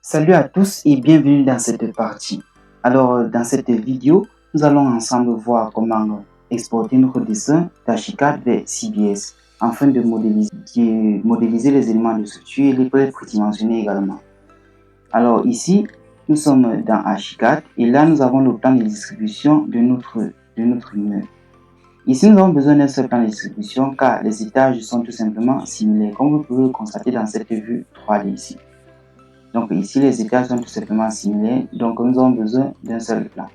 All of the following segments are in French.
Salut à tous et bienvenue dans cette partie. Alors, dans cette vidéo, nous allons ensemble voir comment exporter notre dessin d'Archicad vers CBS afin de modéliser les éléments de structure et les prédimensionner également. Alors ici, nous sommes dans Archicad et là, nous avons le plan de distribution de notre immeuble. Ici, nous avons besoin d'un seul plan de distribution car les étages sont tout simplement similaires, comme vous pouvez le constater dans cette vue 3D ici. Donc ici, les étages sont tout simplement similaires, donc nous avons besoin d'un seul plan.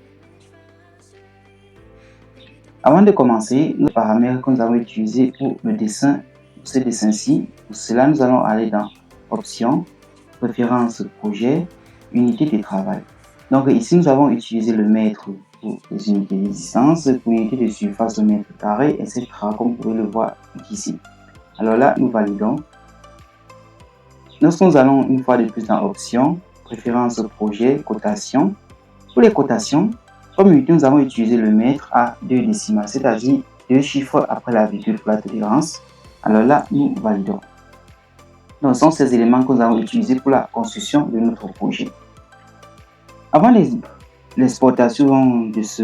Avant de commencer, les paramètres que nous avons utilisés pour le dessin, ce dessin-ci, pour cela, nous allons aller dans Options, Préférences projet, Unité de travail. Donc ici, nous avons utilisé le mètre pour les unités de distance, pour l'unité de surface au mètre carré, etc. comme vous pouvez le voir ici. Alors là, nous validons. Lorsque nous allons une fois de plus dans Options, Préférences projet, Cotation. Pour les cotations, comme unité, nous avons utilisé le mètre à 2 décimales, c'est-à-dire 2 chiffres après la virgule pour la tolérance. Alors là, nous validons. Donc, ce sont ces éléments que nous avons utilisés pour la construction de notre projet. Avant l'exportation de ce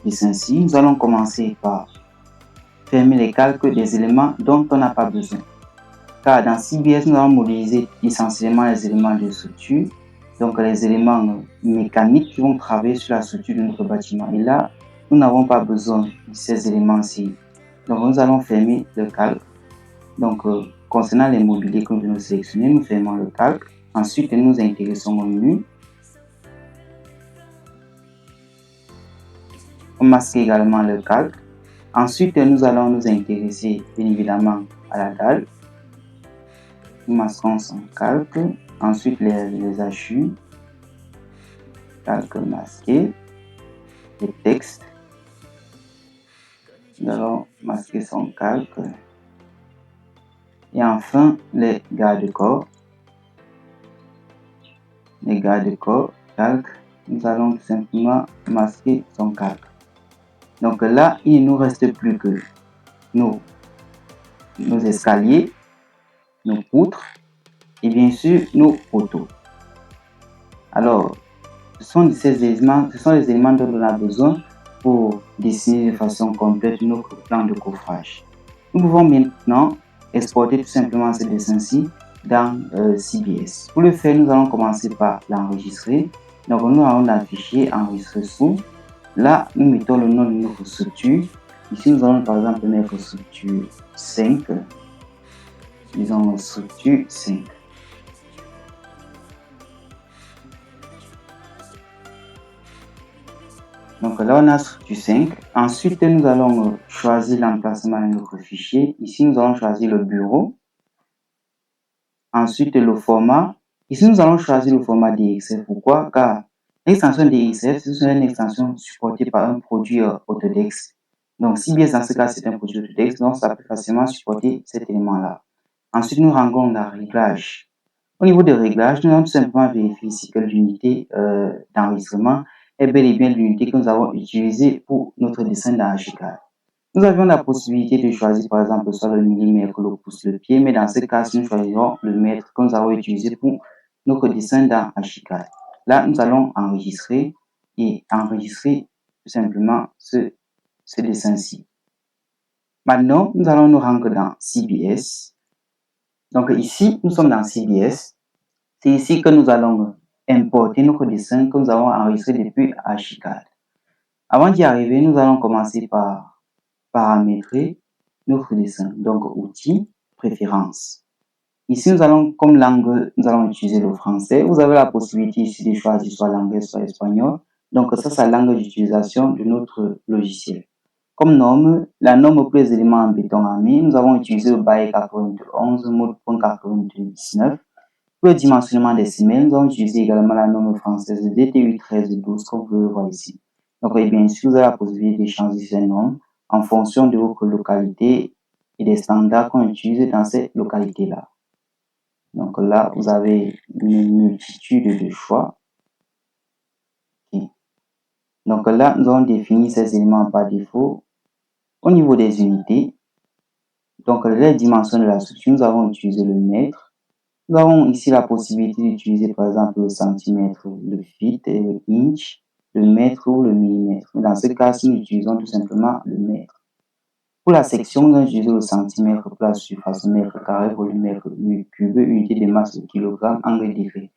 dessin-ci, nous allons commencer par fermer les calques des éléments dont on n'a pas besoin. Car dans CBS, nous allons modéliser essentiellement les éléments de structure, donc les éléments mécaniques qui vont travailler sur la structure de notre bâtiment. Et là, nous n'avons pas besoin de ces éléments-ci. Donc, nous allons fermer le calque. Donc, concernant les mobiliers que nous venons de sélectionner, nous fermons le calque. Ensuite, nous nous intéressons au menu. On masque également le calque. Ensuite, nous allons nous intéresser bien évidemment à la dalle. Nous masquons son calque. Ensuite, les hachures. Calque masqué. Les textes. Nous allons masquer son calque. Et enfin, les garde-corps. Les garde-corps, calque. Nous allons tout simplement masquer son calque. Donc là, il ne nous reste plus que nos escaliers, nos poutres et bien sûr nos poteaux. Alors, ce sont les éléments dont on a besoin pour dessiner de façon complète notre plan de coffrage. Nous pouvons maintenant exporter tout simplement ce dessin-ci dans CBS. Pour le faire, nous allons commencer par l'enregistrer. Donc, nous allons dans le fichier enregistrer sous. Là, nous mettons le nom de notre structure. Ici, nous allons par exemple mettre structure 5. Disons structure 5. Donc là, on a structure 5. Ensuite, nous allons choisir l'emplacement de notre fichier. Ici, nous allons choisir le bureau. Ensuite, le format. Ici, nous allons choisir le format DXF. Pourquoi? Car l'extension DXF, c'est une extension supportée par un produit Autodesk. Donc, si bien dans ce cas, c'est un produit Autodesk, donc ça peut facilement supporter cet élément-là. Ensuite, nous rentrons dans Réglage. Au niveau des réglages, nous allons tout simplement vérifier si que l'unité d'enregistrement est bel et bien l'unité que nous avons utilisée pour notre dessin d'Archicad. Nous avions la possibilité de choisir par exemple soit le millimètre, le pouce, le pied, mais dans ce cas, nous choisirons le mètre que nous avons utilisé pour notre dessin d'Archicad. Là, nous allons enregistrer et enregistrer tout simplement ce dessin-ci. Maintenant, nous allons nous rendre dans CBS. Donc ici, nous sommes dans CBS. C'est ici que nous allons importer notre dessin que nous avons enregistré depuis Archicad. Avant d'y arriver, nous allons commencer par paramétrer notre dessin. Donc, outils, préférences. Ici, nous allons, comme langue, nous allons utiliser le français. Vous avez la possibilité ici de choisir soit l'anglais, soit l'espagnol. Donc, ça, c'est la langue d'utilisation de notre logiciel. Comme norme, la norme pour les éléments en béton armé, nous avons utilisé le BAE 91, mode.99. Pour le dimensionnement des semelles, nous avons utilisé également la norme française DT8 1312, comme vous pouvez le voir ici. Donc, bien sûr, vous avez la possibilité de changer ces normes en fonction de votre localité et des standards qu'on utilise dans ces localités-là. Donc là, vous avez une multitude de choix. Okay. Donc là, nous avons défini ces éléments par défaut. Au niveau des unités, donc les dimensions de la structure, nous avons utilisé le mètre. Nous avons ici la possibilité d'utiliser par exemple le centimètre, le feet et le inch, le mètre ou le millimètre. Dans ce cas, nous utilisons tout simplement le mètre. Pour la section, nous utilisons le centimètre pour la surface, mètre carré, volume, mètre cube, unité de masse, kilogramme, angle degré.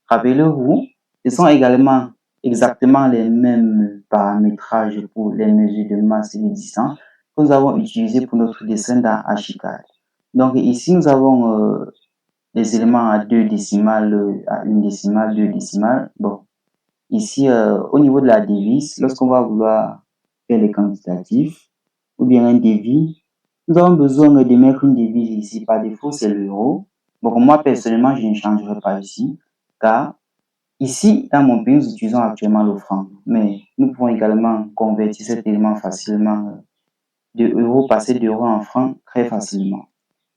Rappelez-vous, ce sont également exactement les mêmes paramétrages pour les mesures de masse et de distance que nous avons utilisés pour notre dessin dans Archicad. Donc ici, nous avons les éléments à 2 décimales, à 1 décimale, 2 décimales. Bon, ici, au niveau de la devise, lorsqu'on va vouloir faire les quantitatifs ou bien un devis, nous avons besoin de mettre une devise ici. Par défaut, c'est l'euro. Bon, moi, personnellement, je ne changerai pas ici, car ici, dans mon pays, nous utilisons actuellement le franc. Mais nous pouvons également convertir cet élément facilement de euro, passer d'euro en franc très facilement.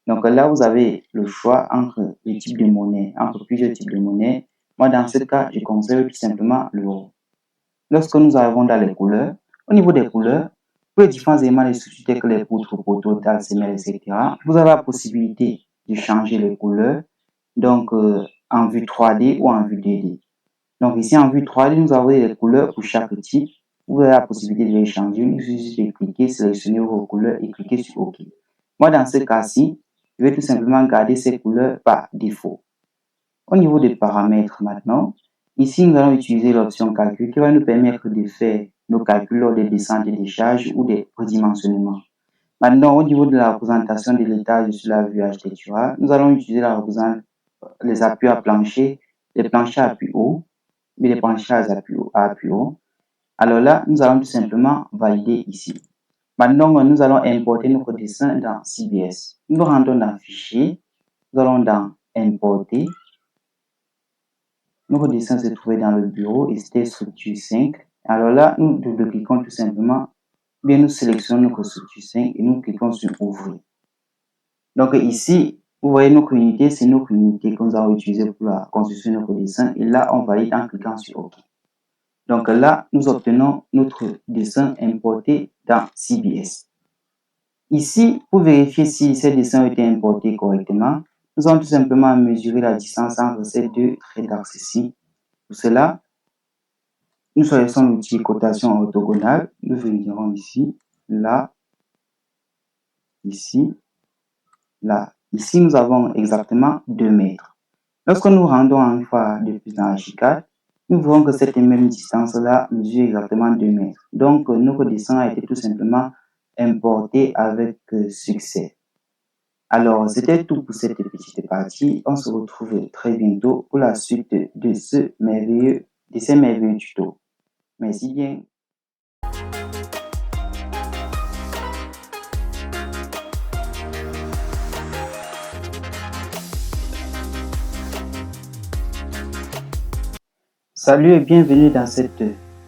Donc là, vous avez le choix entre les types de monnaie, entre plusieurs types de monnaie. Moi, dans ce cas, je conserve tout simplement l'euro. Lorsque nous arrivons dans les couleurs, au niveau des couleurs, pour les différents éléments de structure tels que les poutres, poteaux, dalles, semelles, etc., vous avez la possibilité de changer les couleurs, donc en vue 3D ou en vue 2D. Donc ici, en vue 3D, nous avons les couleurs pour chaque type. Vous avez la possibilité de les changer. Il suffit de cliquer, sélectionner vos couleurs et cliquer sur OK. Moi, dans ce cas-ci, je vais tout simplement garder ces couleurs par défaut. Au niveau des paramètres maintenant, ici, nous allons utiliser l'option calcul qui va nous permettre de faire nos calculs lors des descentes et des charges ou des redimensionnements. Maintenant, au niveau de la représentation de l'étage sur la vue architecturale, nous allons utiliser les appuis à plancher, les planchers à appui haut, mais les planchers à appui haut. Alors là, nous allons tout simplement valider ici. Maintenant, nous allons importer notre dessin dans CBS. Nous rentrons dans Fichier, nous allons dans Importer. Notre dessin se trouvait dans le bureau et c'était structure 5. Alors là, nous double-cliquons tout simplement, bien nous sélectionnons notre structure 5 et nous cliquons sur Ouvrir. Donc ici, vous voyez notre unité, c'est notre unité que nous allons utiliser pour la construction de notre dessin. Et là, on valide en cliquant sur OK. Donc là, nous obtenons notre dessin importé dans CBS. Ici, pour vérifier si ces dessins ont été importés correctement, nous allons tout simplement mesurer la distance entre ces deux traits d'axe-ci. Pour cela, nous choisissons l'outil cotation orthogonale. Nous venirons ici, là, ici, là. Ici, nous avons exactement 2 mètres. Lorsque nous rendons une fois de plus dans Archicad, nous verrons que cette même distance-là mesure exactement 2 mètres. Donc, notre dessin a été tout simplement importé avec succès. Alors, c'était tout pour cette petite partie. On se retrouve très bientôt pour la suite de ces merveilleux tutos. Merci bien. Salut et bienvenue dans cette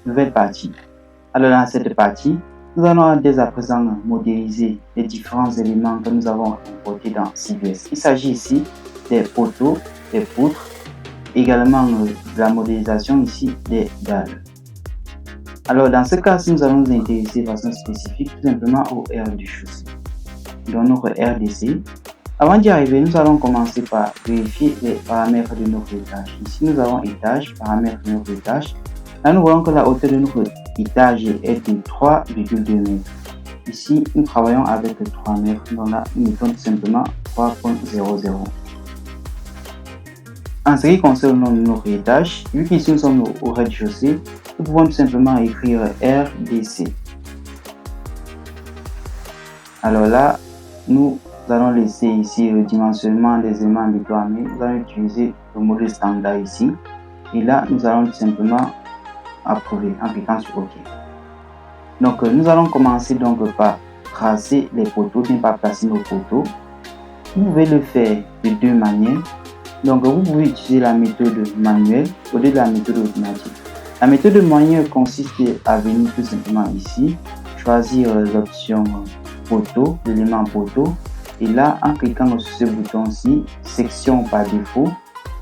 nouvelle partie. Alors dans cette partie, nous allons dès à présent modéliser les différents éléments que nous avons importés dans CBS. Il s'agit ici des poteaux, des poutres, également de la modélisation ici des dalles. Alors dans ce cas, nous allons nous intéresser de façon spécifique tout simplement au R du chaussée. Dans notre RDC, avant d'y arriver, nous allons commencer par vérifier les paramètres de notre étage. Ici, nous avons étage, paramètres de notre étage. Là, nous voyons que la hauteur de notre étage est de 3,2 mètres. Ici, nous travaillons avec 3 mètres. Donc là, nous mettons tout simplement 3,00. En ce qui concerne notre étage, vu qu'ici nous sommes au rez-de-chaussée, nous pouvons tout simplement écrire RDC. Alors là, nous allons laisser ici le dimensionnement des éléments déployés. Nous allons utiliser le modèle standard ici. Et là, nous allons tout simplement approuver en cliquant sur OK. Donc, nous allons commencer donc par tracer les poteaux, bien par placer nos poteaux. Vous pouvez le faire de deux manières. Donc, vous pouvez utiliser la méthode manuelle au lieu de la méthode automatique. La méthode manuelle consiste à venir tout simplement ici, choisir l'option poteau, l'élément poteau. Et là, en cliquant sur ce bouton-ci, section par défaut.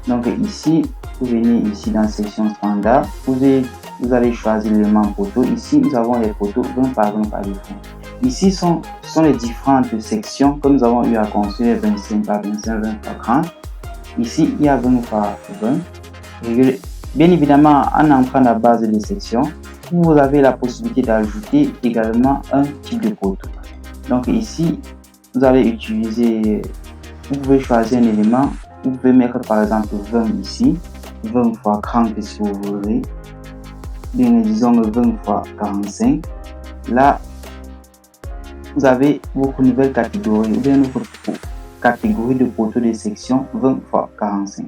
Donc ici, vous venez ici dans section standard. Vous allez choisir l'élément poteau. Ici, nous avons les poteaux 20 par 20 par défaut. Ici sont les différentes sections que nous avons eu à construire, 25 par 25, 20 par 30. Ici, il y a 20 fois 20. Bien évidemment, en entrant à la base de section, vous avez la possibilité d'ajouter également un type de poteau. Donc ici, vous allez utiliser, vous pouvez choisir un élément, vous pouvez mettre par exemple 20 ici, 20 fois 30 si vous voulez, bien disons 20 fois 45. Là, vous avez votre nouvelle catégorie, ou bien notre catégorie de poteaux de section 20 fois 45.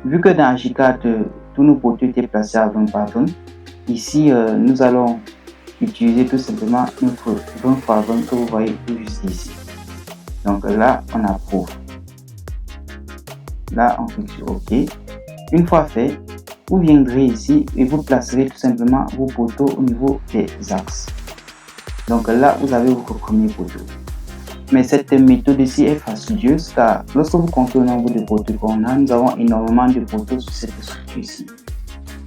Vu que dans J4, tous nos poteaux étaient placés à 20 par 20, ici, nous allons utiliser tout simplement notre 20 fois 20 que vous voyez juste ici. Donc là, on approuve. Là, on clique sur OK. Une fois fait, vous viendrez ici et vous placerez tout simplement vos poteaux au niveau des axes. Donc là, vous avez votre premier poteau. Mais cette méthode ici est fastidieuse car lorsque vous comptez le nombre de poteaux qu'on a, nous avons énormément de poteaux sur cette structure ici.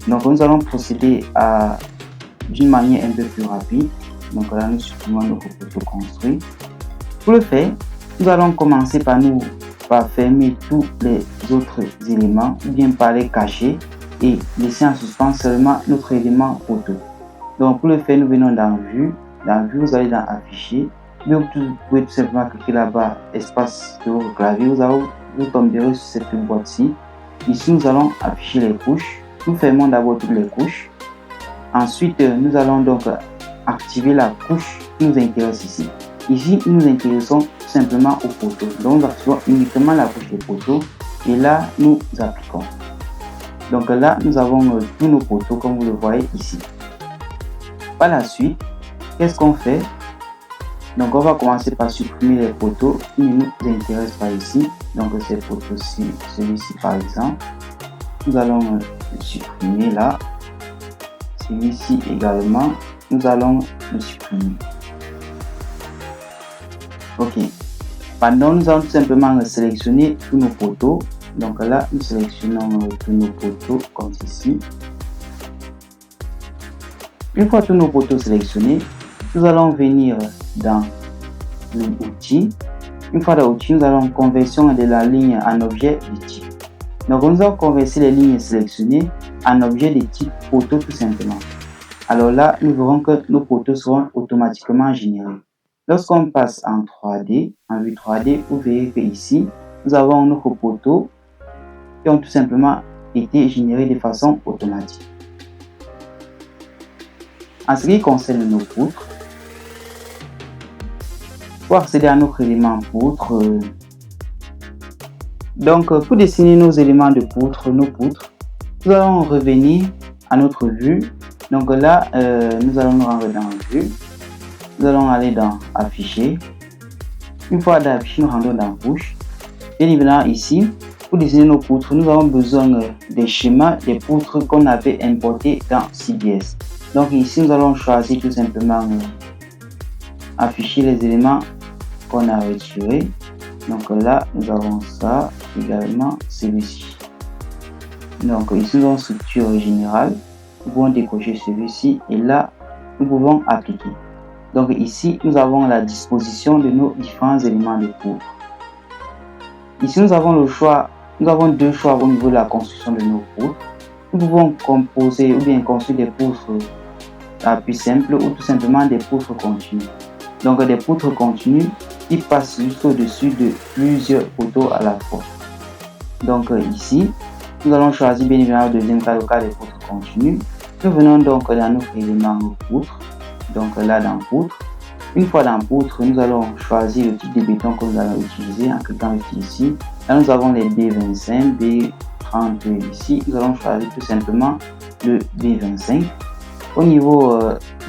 Donc nous allons procéder d'une manière un peu plus rapide. Donc là, nous supprimons notre poteau construit. Pour le faire, nous allons commencer par fermer tous les autres éléments, ou bien par les cacher et laisser en suspens seulement notre élément poteau. Donc pour le faire, nous venons dans Vue. Dans Vue, vous allez dans Afficher. Vous pouvez tout simplement cliquer là-bas, espace de votre clavier. Vous tomberez sur cette boîte-ci. Ici, nous allons afficher les couches. Nous fermons d'abord toutes les couches. Ensuite, nous allons donc activer la couche qui nous intéresse ici. Ici, nous nous intéressons tout simplement au poteau. Donc, nous activons uniquement la couche des poteaux et là, nous appliquons. Donc là, nous avons tous nos poteaux comme vous le voyez ici. Par la suite, qu'est-ce qu'on fait? Donc, on va commencer par supprimer les poteaux qui ne nous intéressent pas ici. Donc, ces poteaux-ci, celui-ci par exemple, nous allons le supprimer là. Celui-ci également, nous allons le supprimer. Ok. Maintenant, nous allons tout simplement sélectionner tous nos poteaux. Donc là, nous sélectionnons tous nos poteaux comme ceci. Une fois tous nos poteaux sélectionnés, nous allons venir dans l'outil. Une fois dans l'outil, nous allons conversion de la ligne en objet de type. Donc, nous allons convertir les lignes sélectionnées en objet de type poteau tout simplement. Alors là, nous verrons que nos poteaux seront automatiquement générés. Lorsqu'on passe en 3D, en vue 3D, vous verrez que ici, nous avons nos poteaux qui ont tout simplement été générés de façon automatique. En ce qui concerne nos poutres, pour accéder à notre élément poutre, donc pour dessiner nos éléments de poutre, nos poutres, nous allons revenir à notre vue. Donc là, nous allons nous rendre dans vue. Nous allons aller dans afficher. Une fois d'afficher, nous rendons dans couche. Bien évidemment, ici, pour dessiner nos poutres, nous avons besoin des schémas des poutres qu'on avait importés dans CBS. Donc ici, nous allons choisir tout simplement afficher les éléments qu'on a retirés. Donc là, nous avons ça, également celui-ci. Donc ici, nous avons structure générale. Nous pouvons décocher celui-ci et là, nous pouvons appliquer. Donc ici, nous avons la disposition de nos différents éléments de poutre. Ici, nous avons le choix, nous avons deux choix au niveau de la construction de nos poutres. Nous pouvons composer ou bien construire des poutres à plus simple ou tout simplement des poutres continues. Donc des poutres continues qui passent juste au-dessus de plusieurs poteaux à la fois. Donc ici, nous allons choisir bien évidemment le deuxième cas, le cas des poutres continues. Nous venons donc dans notre élément poutre. Donc là dans poutre. Une fois dans poutre, nous allons choisir le type de béton que nous allons utiliser en cliquant ici. Là nous avons les B25, B30 ici. Nous allons choisir tout simplement le B25. Au niveau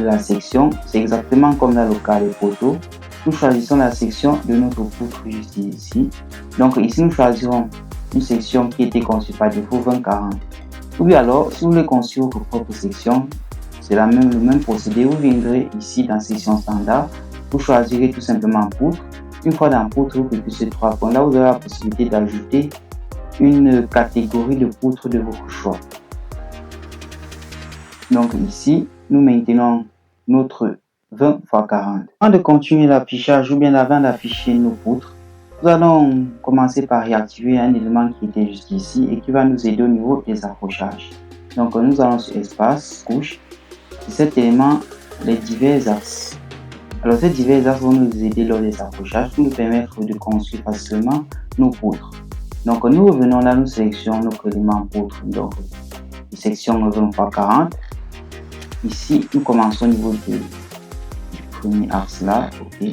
de la section, c'est exactement comme dans le cas des poteaux. Nous choisissons la section de notre poutre juste ici. Donc ici nous choisirons une section qui était conçue par défaut 20-40. Ou bien alors, si vous voulez construire votre propre section, c'est le même procédé. Vous viendrez ici dans section standard. Vous choisirez tout simplement poutre. Une fois dans poutre, vous cliquez sur ces trois points. Là, vous avez la possibilité d'ajouter une catégorie de poutre de votre choix. Donc ici, nous maintenons notre 20 x 40. Avant de continuer l'affichage ou bien avant d'afficher nos poutres, Nous allons commencer par réactiver un élément qui était juste ici et qui va nous aider au niveau des accrochages. Donc nous allons sur espace, couche, et cet élément, les divers axes. Alors ces divers axes vont nous aider lors des accrochages pour nous permettre de construire facilement nos poutres. Donc nous revenons là, nous sélectionnons notre élément poutre. Donc section 20 x 40. Ici, nous commençons au niveau du premier axe là. Ok.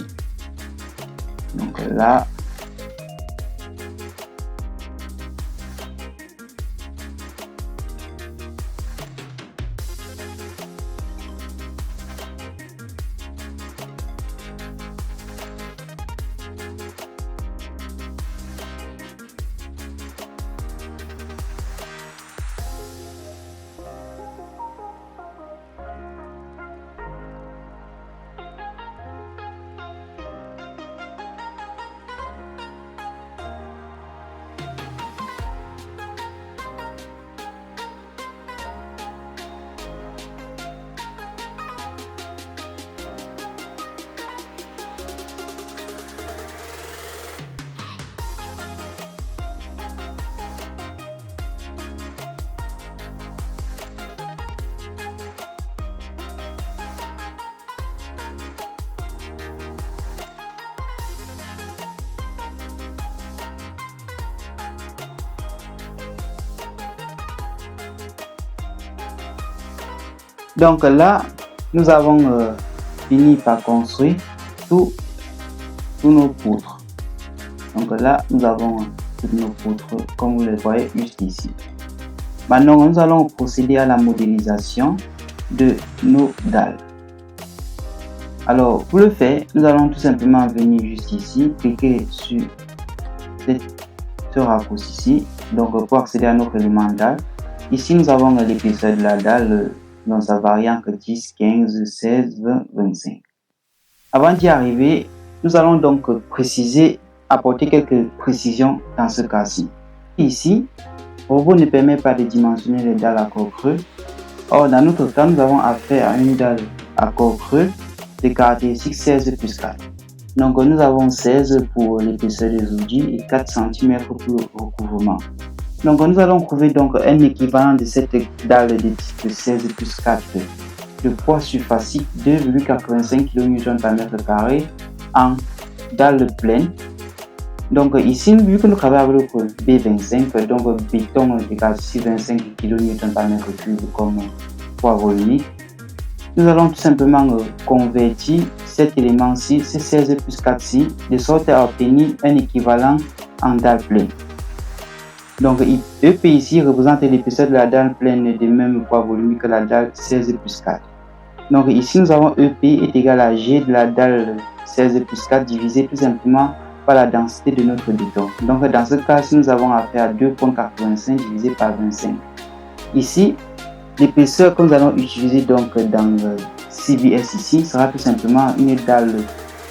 Donc là, nous avons fini par construire tous nos poutres. Donc là, nous avons toutes nos poutres comme vous le voyez juste ici. Maintenant, nous allons procéder à la modélisation de nos dalles. Alors, pour le faire, nous allons tout simplement venir juste ici, cliquer sur ce raccourci ici, donc pour accéder à notre élément dalle. Ici, nous avons l'épaisseur de la dalle dans sa variante 10, 15, 16, 20, 25. Avant d'y arriver, nous allons donc apporter quelques précisions dans ce cas-ci. Ici, Robot ne permet pas de dimensionner les dalles à corps creux. Or, dans notre cas, nous avons affaire à une dalle à corps creux de caractéristique 16 plus 4. Donc, nous avons 16 pour l'épaisseur des outils et 4 cm pour le recouvrement. Donc, nous allons trouver donc un équivalent de cette dalle de type 16 plus 4 de poids surfacique 2,85 kN par mètre carré en dalle pleine. Donc ici, vu que nous travaillons avec le B25, donc béton de caractéristique 25 kN par mètre cube comme poids volumique, nous allons tout simplement convertir cet élément-ci, ce 16 plus 4-ci, de sorte à obtenir un équivalent en dalle pleine. Donc EP ici représente l'épaisseur de la dalle pleine de même poids volumique que la dalle 16 plus 4. Donc ici, nous avons EP est égal à G de la dalle 16 plus 4 divisé tout simplement par la densité de notre béton. Donc dans ce cas, si nous avons affaire à 2,85 divisé par 25. Ici, l'épaisseur que nous allons utiliser donc dans CBS ici sera tout simplement une dalle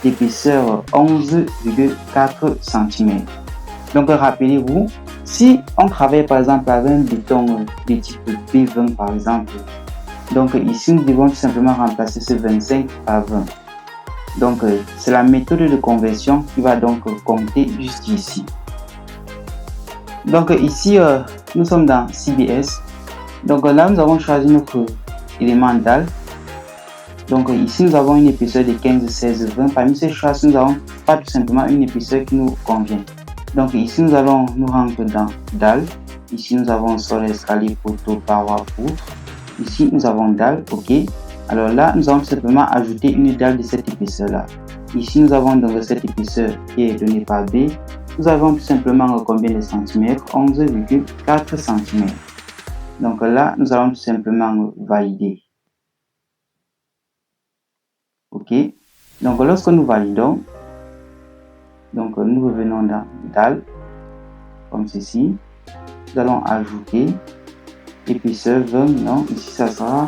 d'épaisseur 11,4 cm. Donc rappelez-vous, si on travaille par exemple avec un béton de type B20 par exemple, donc ici nous devons tout simplement remplacer ce 25 par 20. Donc c'est la méthode de conversion qui va donc compter juste ici. Donc ici nous sommes dans CBS. Donc là nous avons choisi notre élément dalle. Donc ici nous avons une épaisseur de 15, 16, 20. Parmi ces choix, nous n'avons pas tout simplement une épaisseur qui nous convient. Donc ici nous allons nous rendre dans dalle. Ici nous avons sol, escalier, poteau, paroi, poutre. Ici nous avons dalle, ok. Alors là nous allons tout simplement ajouter une dalle de cette épaisseur là. Ici nous avons donc cette épaisseur qui est donnée par B. Nous avons tout simplement combien de centimètres? 11,4 cm. Donc là nous allons tout simplement valider. Ok. Donc lorsque nous validons, donc nous revenons dans dalle comme ceci. Nous allons ajouter épaisseur 20, non, ici ça sera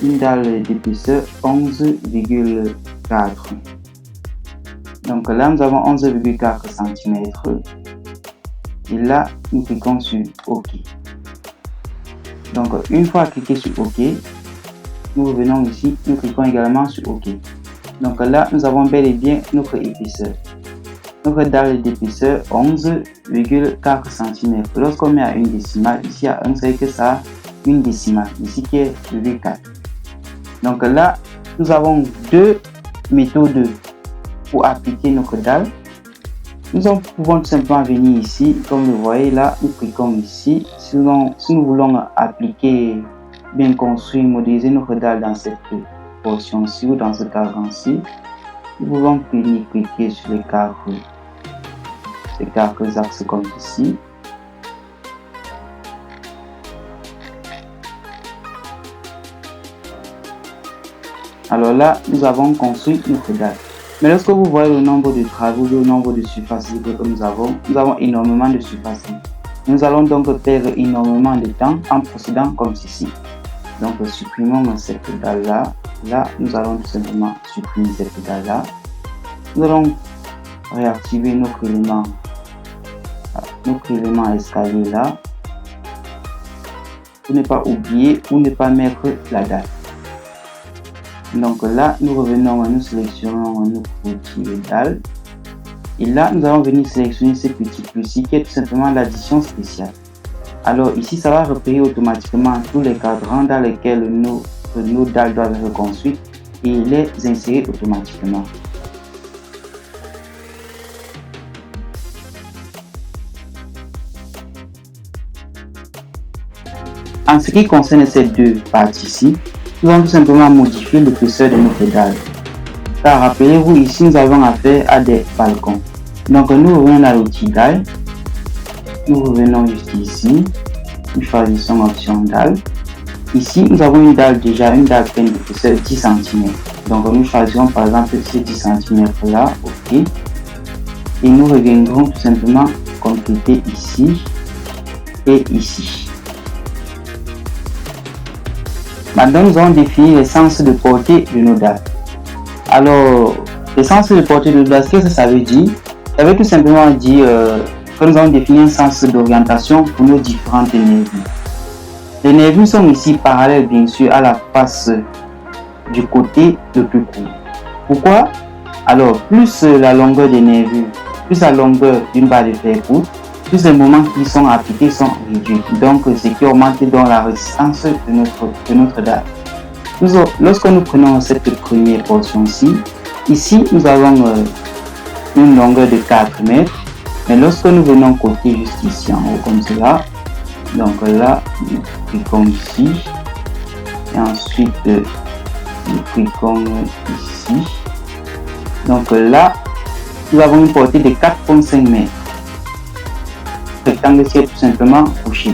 une dalle d'épaisseur 11,4. Donc là nous avons 11,4 cm. Et là nous cliquons sur OK. Donc une fois cliqué sur OK, nous revenons ici, nous cliquons également sur OK. Donc là nous avons bel et bien notre épaisseur. notre dalle d'épaisseur 11,4 cm. Lorsqu'on met à une décimale, ici à 1, c'est que ça a une décimale, ici qui est 4. Donc là, nous avons deux méthodes pour appliquer notre dalle. Nous pouvons tout simplement venir ici, comme vous voyez là, nous cliquons ici. Si nous voulons appliquer, bien construire, modéliser notre dalle dans cette portion-ci ou dans ce cadre-ci, nous pouvons cliquer sur les quatre axes comme ici. Alors là, nous avons construit notre dalle. Mais lorsque vous voyez le nombre de travaux, le nombre de surfaces libres que nous avons énormément de surfaces libres. Nous allons donc perdre énormément de temps en procédant comme ceci. Donc supprimons cette dalle là. Là, nous allons tout simplement supprimer cette dalle là. Nous allons réactiver notre élément escalier là. Pour ne pas oublier ou ne pas mettre la dalle. Donc là, nous revenons, nous sélectionnons notre outil dalle. Et là, nous allons venir sélectionner ce petit plus-ci qui est tout simplement l'addition spéciale. Alors ici, ça va repérer automatiquement tous les cadrans dans lesquels nos dalles doivent être construites et les insérer automatiquement. En ce qui concerne ces deux parties-ci, nous allons tout simplement modifier l'épaisseur de notre dalle. Car rappelez-vous, ici nous avons affaire à des balcons. Donc nous revenons à l'outil dalle. Nous revenons juste ici. Nous choisissons option dalle. Ici nous avons une dalle pleine d'épaisseur 10 cm. Donc nous choisissons par exemple ces 10 cm là. OK. Et nous reviendrons tout simplement compléter ici et ici. Maintenant, nous allons définir les sens de portée de nos dalles. Alors, les sens de portée de nos dalles, qu'est-ce que ça veut dire? Ça veut tout simplement dire que nous allons définir un sens d'orientation pour nos différentes nervures. Les nervures sont ici parallèles, bien sûr, à la face du côté le plus court. Pourquoi? Alors, plus la longueur des nervures, plus la longueur d'une barre de fer courte, plus les moments qui sont appliqués sont réduits. Donc, ce qui augmente donc la résistance de notre dalle. Lorsque nous prenons cette première portion-ci, ici, nous avons une longueur de 4 mètres. Mais lorsque nous venons côté juste ici en haut comme cela, donc là, nous cliquons ici. Et ensuite, nous cliquons ici. Donc là, nous avons une portée de 4,5 mètres. Rectangle qui est tout simplement couché.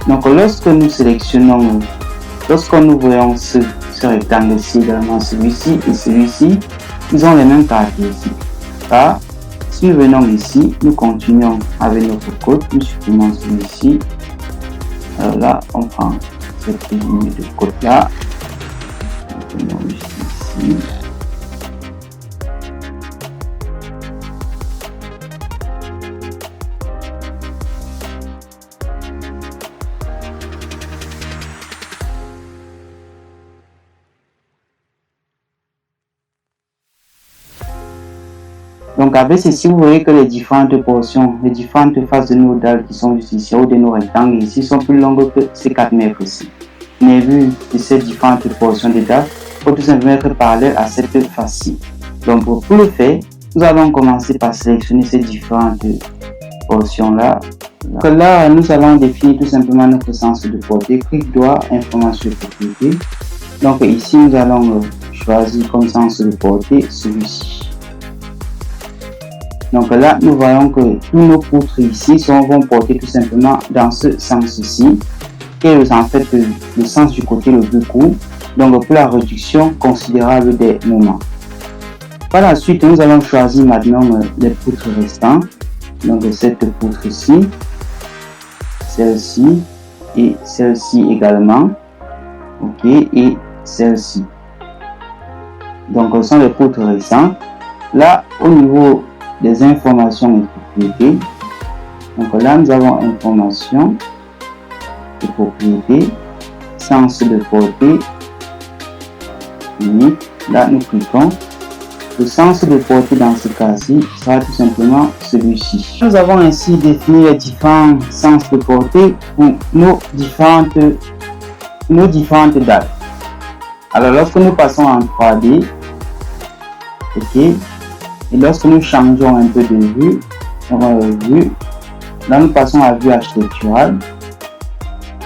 Donc lorsque nous sélectionnons, lorsque nous voyons ce rectangle-ci également, celui-ci et celui-ci, ils ont les mêmes caractéristiques. Car si nous venons ici, nous continuons avec notre code, nous supprimons celui-ci. Alors là, on prend cette ligne de code là. Nous venons juste ici. Donc avec ceci, vous voyez que les différentes portions, les différentes faces de nos dalles qui sont juste ici, ou de nos rectangles ici, sont plus longues que ces 4 mètres ici. Les vues de ces différentes portions de dalles faut tout simplement être parallèles à cette face-ci. Donc pour le faire, nous allons commencer par sélectionner ces différentes portions-là. Donc là, nous allons définir tout simplement notre sens de portée. Clic droit, information propriété. Donc ici, nous allons choisir comme sens de portée celui-ci. Donc là, nous voyons que tous nos poutres ici vont porter tout simplement dans ce sens-ci, qui est en fait le sens du côté le plus court, donc pour la réduction considérable des moments. Par la suite, nous allons choisir maintenant les poutres restantes, donc cette poutre-ci, celle-ci et celle-ci également, ok, et celle-ci. Donc ce sont les poutres restantes. Là, au niveau des informations et propriétés. Donc là, nous avons information et propriété, sens de portée, limite. Là, nous cliquons Le sens de portée dans ce cas-ci sera tout simplement celui-ci. Nous avons ainsi défini les différents sens de portée pour nos différentes dates. Alors lorsque nous passons en 3D, ok, et lorsque nous changeons un peu de vue, vue, là nous passons à vue architecturale.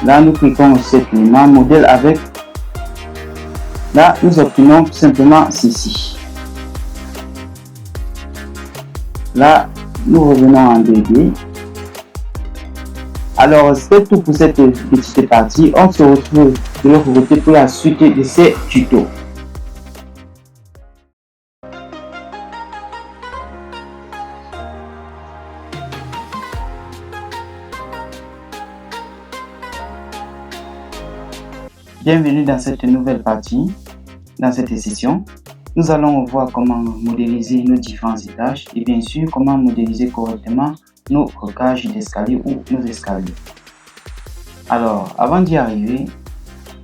Là nous cliquons sur cet élément modèle avec. Là nous obtenons tout simplement ceci. Là nous revenons en 2D. Alors c'est tout pour cette petite partie. On se retrouve de l'autre côté pour la suite de ces tutos. Bienvenue dans cette nouvelle partie. Dans cette session, nous allons voir comment modéliser nos différents étages et bien sûr comment modéliser correctement nos cages d'escalier ou nos escaliers. Alors, avant d'y arriver,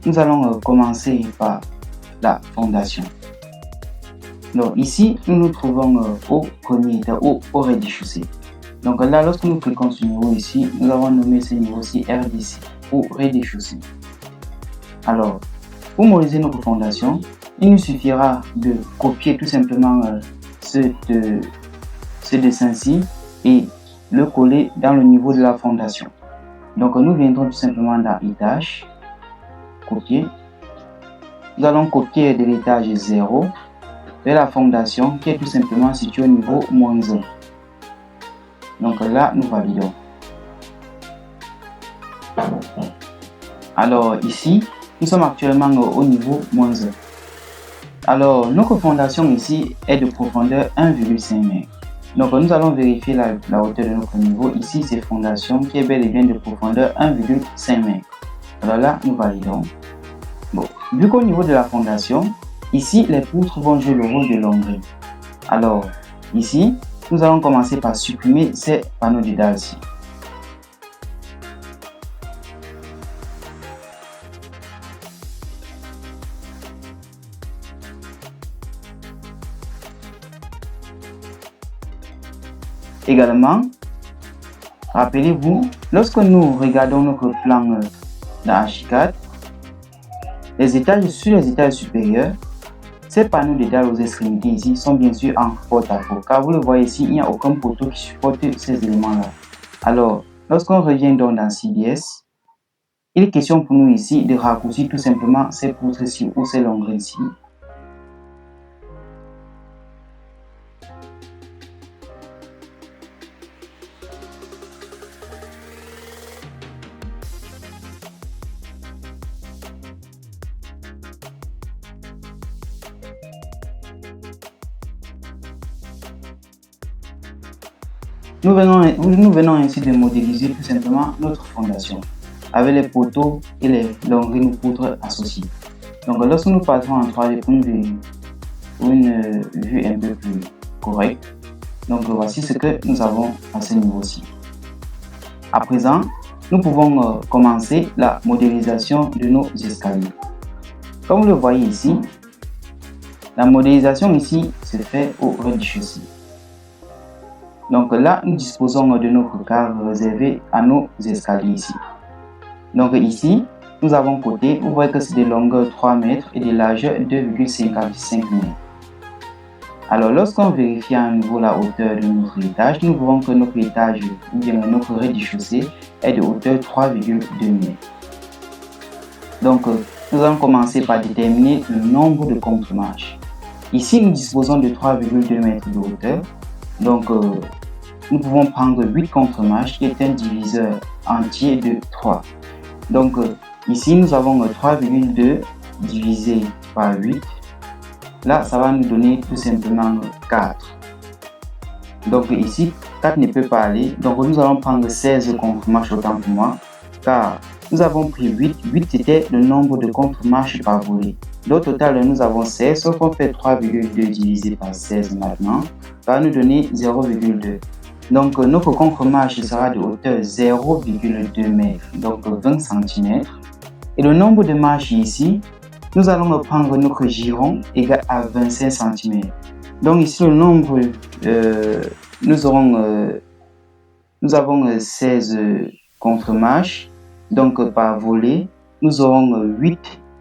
nous allons commencer par la fondation. Donc ici, nous nous trouvons au premier étage ou au rez-de-chaussée. Donc là, lorsque nous cliquons sur niveau ici, nous avons nommé ce niveau-ci RDC ou rez-de-chaussée. Alors, pour modéliser notre fondation, il nous suffira de copier tout simplement ce dessin-ci et le coller dans le niveau de la fondation. Donc nous viendrons tout simplement dans étage, copier. Nous allons copier de l'étage 0 de la fondation qui est tout simplement située au niveau -1. Donc là, nous validons. Alors ici, nous sommes actuellement au niveau -1. Alors, notre fondation ici est de profondeur 1,5 m. Donc, nous allons vérifier la hauteur de notre niveau. Ici, c'est fondation qui est bel et bien de profondeur 1,5 m. Alors là, nous validons. Bon, vu qu'au niveau de la fondation, ici, les poutres vont jouer le rôle de longueur. Alors, ici, nous allons commencer par supprimer ces panneaux de dalle-ci. Également, rappelez-vous, lorsque nous regardons notre plan d'Archicad, sur les étages supérieurs, ces panneaux de dalle aux extrémités ici sont bien sûr en porte-à-faux, car vous le voyez ici, il n'y a aucun poteau qui supporte ces éléments-là. Alors, lorsqu'on revient donc dans CBS, il est question pour nous ici de raccourcir tout simplement ces poutres-ci ou ces longueurs-ci. Nous venons ainsi de modéliser tout simplement notre fondation avec les poteaux et les longueurs de poutres associées. Donc lorsque nous passons en 3D pour une vue un peu plus correcte, donc voici ce que nous avons à ce niveau-ci. À présent, nous pouvons commencer la modélisation de nos escaliers. Comme vous le voyez ici, la modélisation ici se fait au rez-de-chaussée. Donc là, nous disposons de notre cave réservée à nos escaliers ici. Donc ici, nous avons côté, vous voyez que c'est de longueur 3 mètres et de largeur 2,55 m. Alors lorsqu'on vérifie à nouveau la hauteur de notre étage, nous verrons que notre étage, ou bien notre rez-de-chaussée, est de hauteur 3,2 m. Donc nous allons commencer par déterminer le nombre de contre-marches. Ici, nous disposons de 3,2 m de hauteur. Donc nous pouvons prendre 8 contre-marches qui est un diviseur entier de 3. Donc ici nous avons 3,2 divisé par 8. Là ça va nous donner tout simplement 4. Donc ici 4 ne peut pas aller. Donc nous allons prendre 16 contre-marches autant pour moi. Car nous avons pris 8. 8 c'était le nombre de contre-marches par volée. Donc au total nous avons 16. Sauf qu'on fait 3,2 divisé par 16 maintenant. Ça va nous donner 0,2. Donc notre contre-marche sera de hauteur 0,2 m, donc 20 cm. Et le nombre de marches ici nous allons prendre notre giron égal à 25 cm. Donc ici, le nombre, nous avons 16 contre-marches, donc par volet, nous aurons 8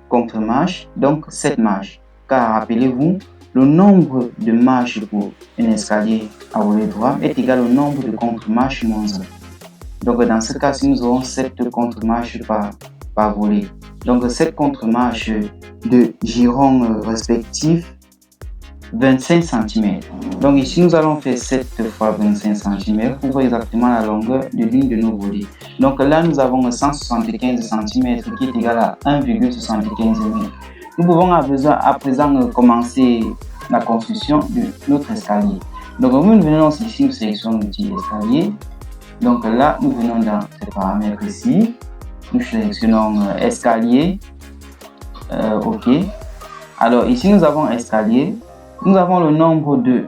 contre-marches, donc 7 marches. Car rappelez-vous, le nombre de marches pour un escalier à volet droit est égal au nombre de contre-marches moins 1. Donc dans ce cas-ci, nous aurons 7 contre-marches par volet. Donc 7 contre-marches de giron respectif 25 cm. Donc ici, nous allons faire 7 fois 25 cm pour voir exactement la longueur de ligne de nos volets. Donc là, nous avons 175 cm qui est égal à 1,75 m. Nous pouvons à présent commencer la construction de notre escalier. Donc nous venons ici, nous sélectionnons l'outil escalier. Donc là, nous venons dans ces paramètres ici. Nous sélectionnons escalier. OK. Alors ici, nous avons escalier. Nous avons le nombre de...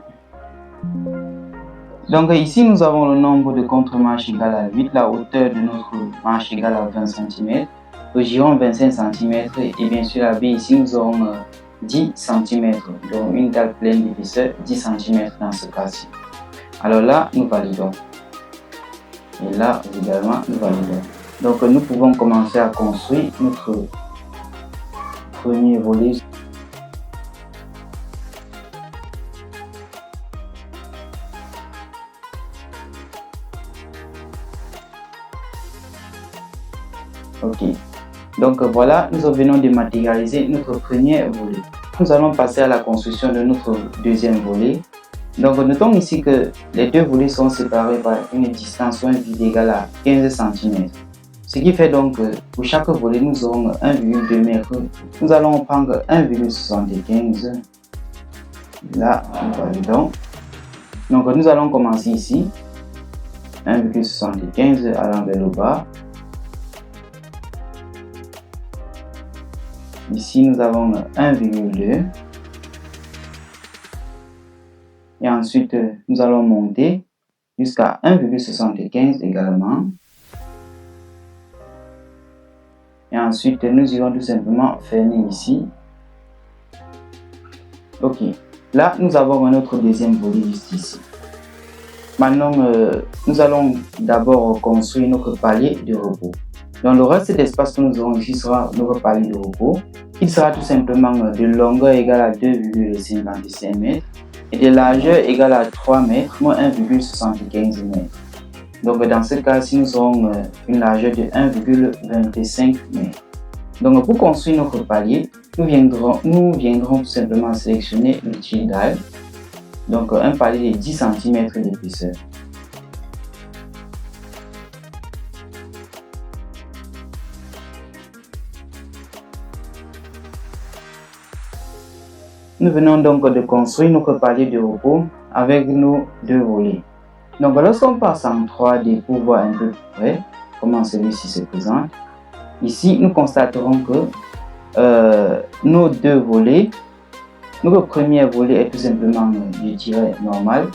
Donc ici, nous avons le nombre de contre-marches égal à 8, la hauteur de notre marche égale à 20 cm, le giron 25 cm et bien sûr la baie ici, nous aurons 10 cm, donc une dalle pleine d'épaisseur 10 cm dans ce cas-ci. Alors là, nous validons. Et là également, nous validons. Donc nous pouvons commencer à construire notre premier volet. Ok, donc voilà, nous venons de matérialiser notre premier volet. Nous allons passer à la construction de notre deuxième volet. Donc notons ici que les deux volets sont séparés par une distance ou un vide égal à 15 cm. Ce qui fait donc que pour chaque volet, nous aurons 1,2 m. Nous allons prendre 1,75. Là, nous validons. Donc nous allons commencer ici. 1,75 allant vers le bas. Ici, nous avons 1,2. Et ensuite, nous allons monter jusqu'à 1,75 également. Et ensuite, nous irons tout simplement fermer ici. Ok. Là, nous avons un autre deuxième volet juste ici. Maintenant, nous allons d'abord construire notre palier de repos. Donc le reste d'espace que nous aurons ici sera notre palier de repos. Il sera tout simplement de longueur égale à 2,55 m et de largeur égale à 3 m moins 1,75 m. Donc dans ce cas-ci, nous aurons une largeur de 1,25 m. Donc pour construire notre palier, nous viendrons tout simplement sélectionner l'outil dalle. Donc un palier de 10 cm d'épaisseur. Nous venons donc de construire notre palier de repos avec nos deux volets. Donc lorsqu'on passe en 3D pour voir un peu plus près comment celui-ci se présente, ici nous constaterons que nos deux volets, notre premier volet est tout simplement, je dirais, normal,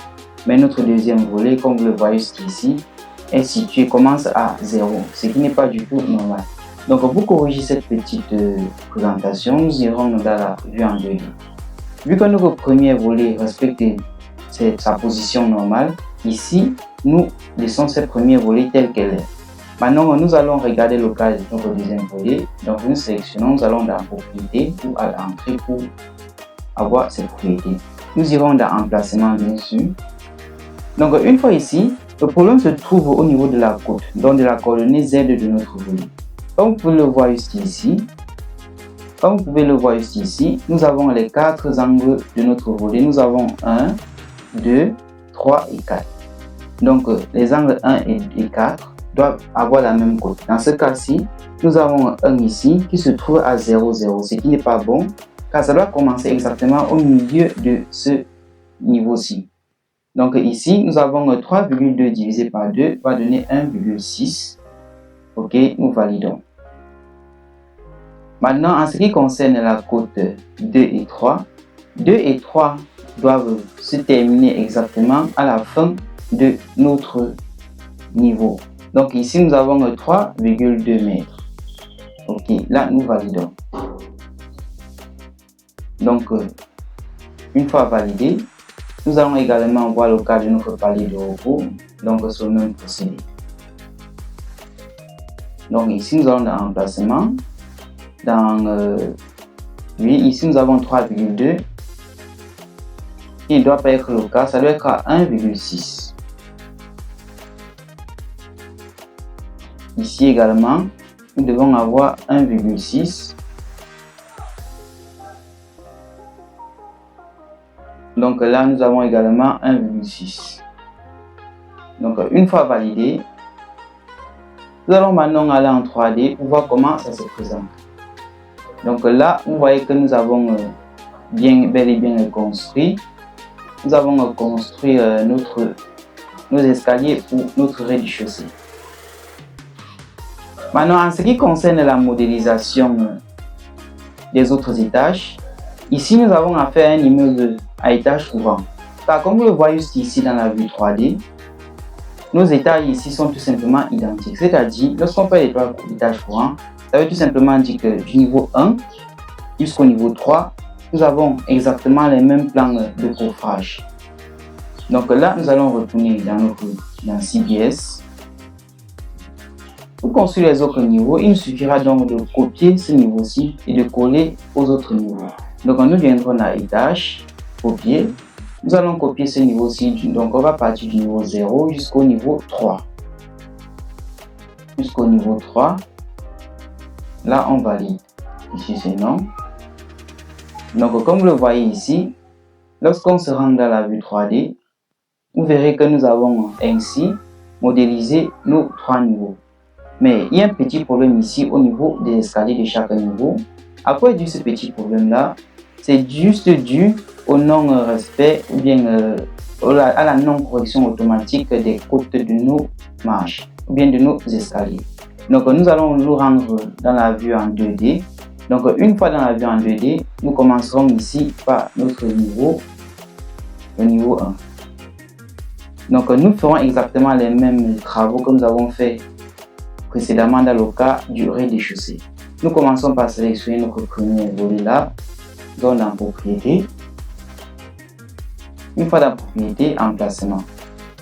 mais notre deuxième volet, comme vous le voyez ici, est situé, commence à 0, ce qui n'est pas du tout normal. Donc pour corriger cette petite présentation, nous irons dans la vue en 2D. Vu que notre premier volet respecte sa position normale, ici, nous laissons ce premier volet tel qu'elle est. Maintenant, nous allons regarder le cas de notre deuxième volet. Donc, nous sélectionnons, nous allons dans Propriétés ou à l'entrée pour avoir cette propriété. Nous irons dans Emplacement, bien sûr. Donc, une fois ici, le problème se trouve au niveau de la côte, donc de la coordonnée Z de notre volet. Comme vous pouvez le voir ici, nous avons les 4 angles de notre volet. Nous avons 1, 2, 3 et 4. Donc, les angles 1 et 4 doivent avoir la même côte. Dans ce cas-ci, nous avons un ici qui se trouve à 0, 0, ce qui n'est pas bon, car ça doit commencer exactement au milieu de ce niveau-ci. Donc ici, nous avons 3,2 divisé par 2 va donner 1,6. Ok, nous validons. Maintenant, en ce qui concerne la côte 2 et 3, 2 et 3 doivent se terminer exactement à la fin de notre niveau. Donc ici, nous avons 3,2 mètres. Ok, là, nous validons. Donc, une fois validé, nous allons également voir le cas de notre palier de repos, donc sur le même procédé. Donc ici, nous allons dans remplacement. Ici, nous avons 3,2. Il ne doit pas être le cas, ça doit être à 1,6. Ici également, nous devons avoir 1,6. Donc là, nous avons également 1,6. Donc une fois validé, nous allons maintenant aller en 3D pour voir comment ça se présente. Donc là, vous voyez que nous avons bel et bien construit. Nous avons construit nos escaliers ou notre rez-de-chaussée. Maintenant, en ce qui concerne la modélisation des autres étages, ici nous avons affaire à un immeuble à étage courant. Car comme vous le voyez juste ici dans la vue 3D, nos étages ici sont tout simplement identiques. C'est-à-dire, lorsqu'on fait l'étage courant, ça veut tout simplement dire que du niveau 1 jusqu'au niveau 3, nous avons exactement les mêmes plans de coffrage. Donc là, nous allons retourner dans CBS. Pour construire les autres niveaux, il nous suffira donc de copier ce niveau-ci et de coller aux autres niveaux. Donc nous viendrons à étage, copier. Nous allons copier ce niveau-ci, donc on va partir du niveau 0 jusqu'au niveau 3. Jusqu'au niveau 3. Là, on valide. Ici, c'est non. Donc, comme vous le voyez ici, lorsqu'on se rend dans la vue 3D, vous verrez que nous avons ainsi modélisé nos 3 niveaux. Mais il y a un petit problème ici au niveau des escaliers de chaque niveau. À quoi est dû ce petit problème-là? C'est juste dû au non-respect ou bien à la non-correction automatique des côtes de nos marches ou bien de nos escaliers. Donc, nous allons nous rendre dans la vue en 2D. Donc, une fois dans la vue en 2D, nous commencerons ici par notre niveau, le niveau 1. Donc, nous ferons exactement les mêmes travaux que nous avons fait précédemment dans le cas du rez-de-chaussée. Nous commençons par sélectionner notre premier volet là, donc dans propriété. Une fois dans propriété, emplacement.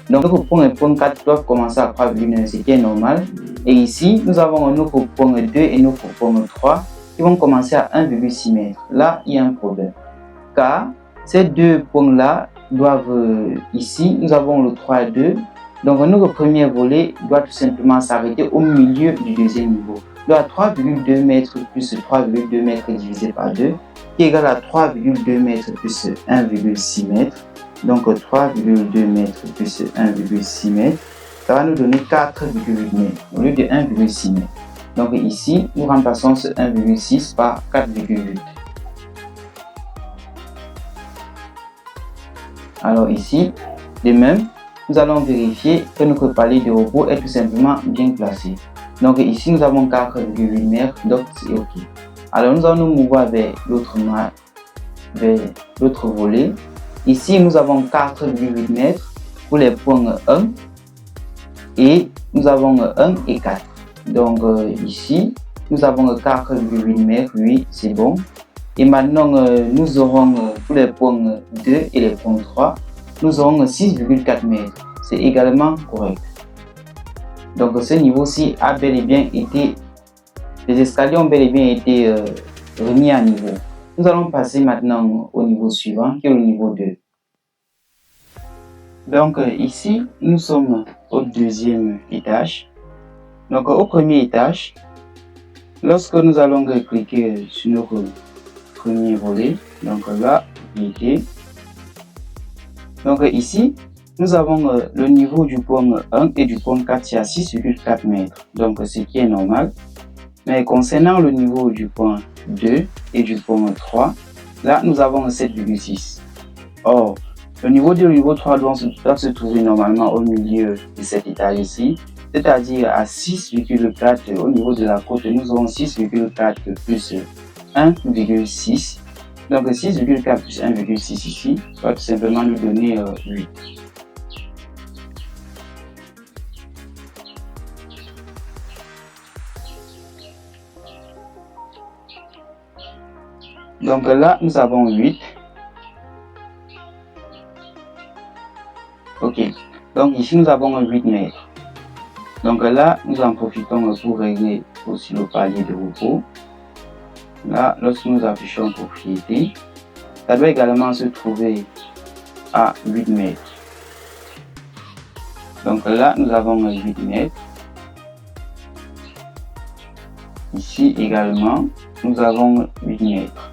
Donc, notre point et point 4 doivent commencer à 3,9, ce qui est normal. Et ici, nous avons notre point 2 et notre point 3 qui vont commencer à 1,6 m. Là, il y a un problème. Car ces deux points-là doivent, ici, nous avons le 3 et 2. Donc, notre premier volet doit tout simplement s'arrêter au milieu du deuxième niveau. Donc, 3,2 m plus 3,2 m divisé par 2, qui est égal à 3,2 m plus 1,6 m. Donc, 3,2 m plus 1,6 m, ça va nous donner 4,8 m au lieu de 1,6 m. Donc, ici, nous remplaçons ce 1,6 par 4,8. Alors ici, de même, nous allons vérifier que notre palier de repos est tout simplement bien placé. Donc ici, nous avons 4,8 m, donc c'est OK. Alors nous allons nous mouvoir vers l'autre volet. Ici, nous avons 4,8 m pour les points 1 et nous avons 1 et 4. Donc ici, nous avons 4,8 m, oui, c'est bon. Et maintenant, nous aurons pour les points 2 et les points 3, nous aurons 6,4 m. C'est également correct. Donc ce niveau-ci a bel et bien été, les escaliers ont bel et bien été remis à niveau. Nous allons passer maintenant au niveau suivant, qui est le niveau 2. Donc ici, nous sommes au deuxième étage. Donc au premier étage, lorsque nous allons cliquer sur notre premier volet, donc là, cliquez. Donc ici, nous avons le niveau du point 1 et du point 4, c'est à 6,4 m. Donc ce qui est normal. Mais concernant le niveau du point 2 et du point 3, là, nous avons 7,6. Or, le niveau 2 et le niveau 3 doivent se trouver normalement au milieu de cet étage ici, c'est-à-dire à 6,4 au niveau de la côte. Nous avons 6,4 plus 1,6. Donc 6,4 plus 1,6 ici va tout simplement nous donner 8. Donc là, nous avons 8. Ok. Donc ici, nous avons 8 mètres. Donc là, nous en profitons pour régler aussi le palier de repos. Là, lorsque nous affichons propriété, ça doit également se trouver à 8 mètres. Donc là, nous avons 8 mètres. Ici également, nous avons 8 mètres.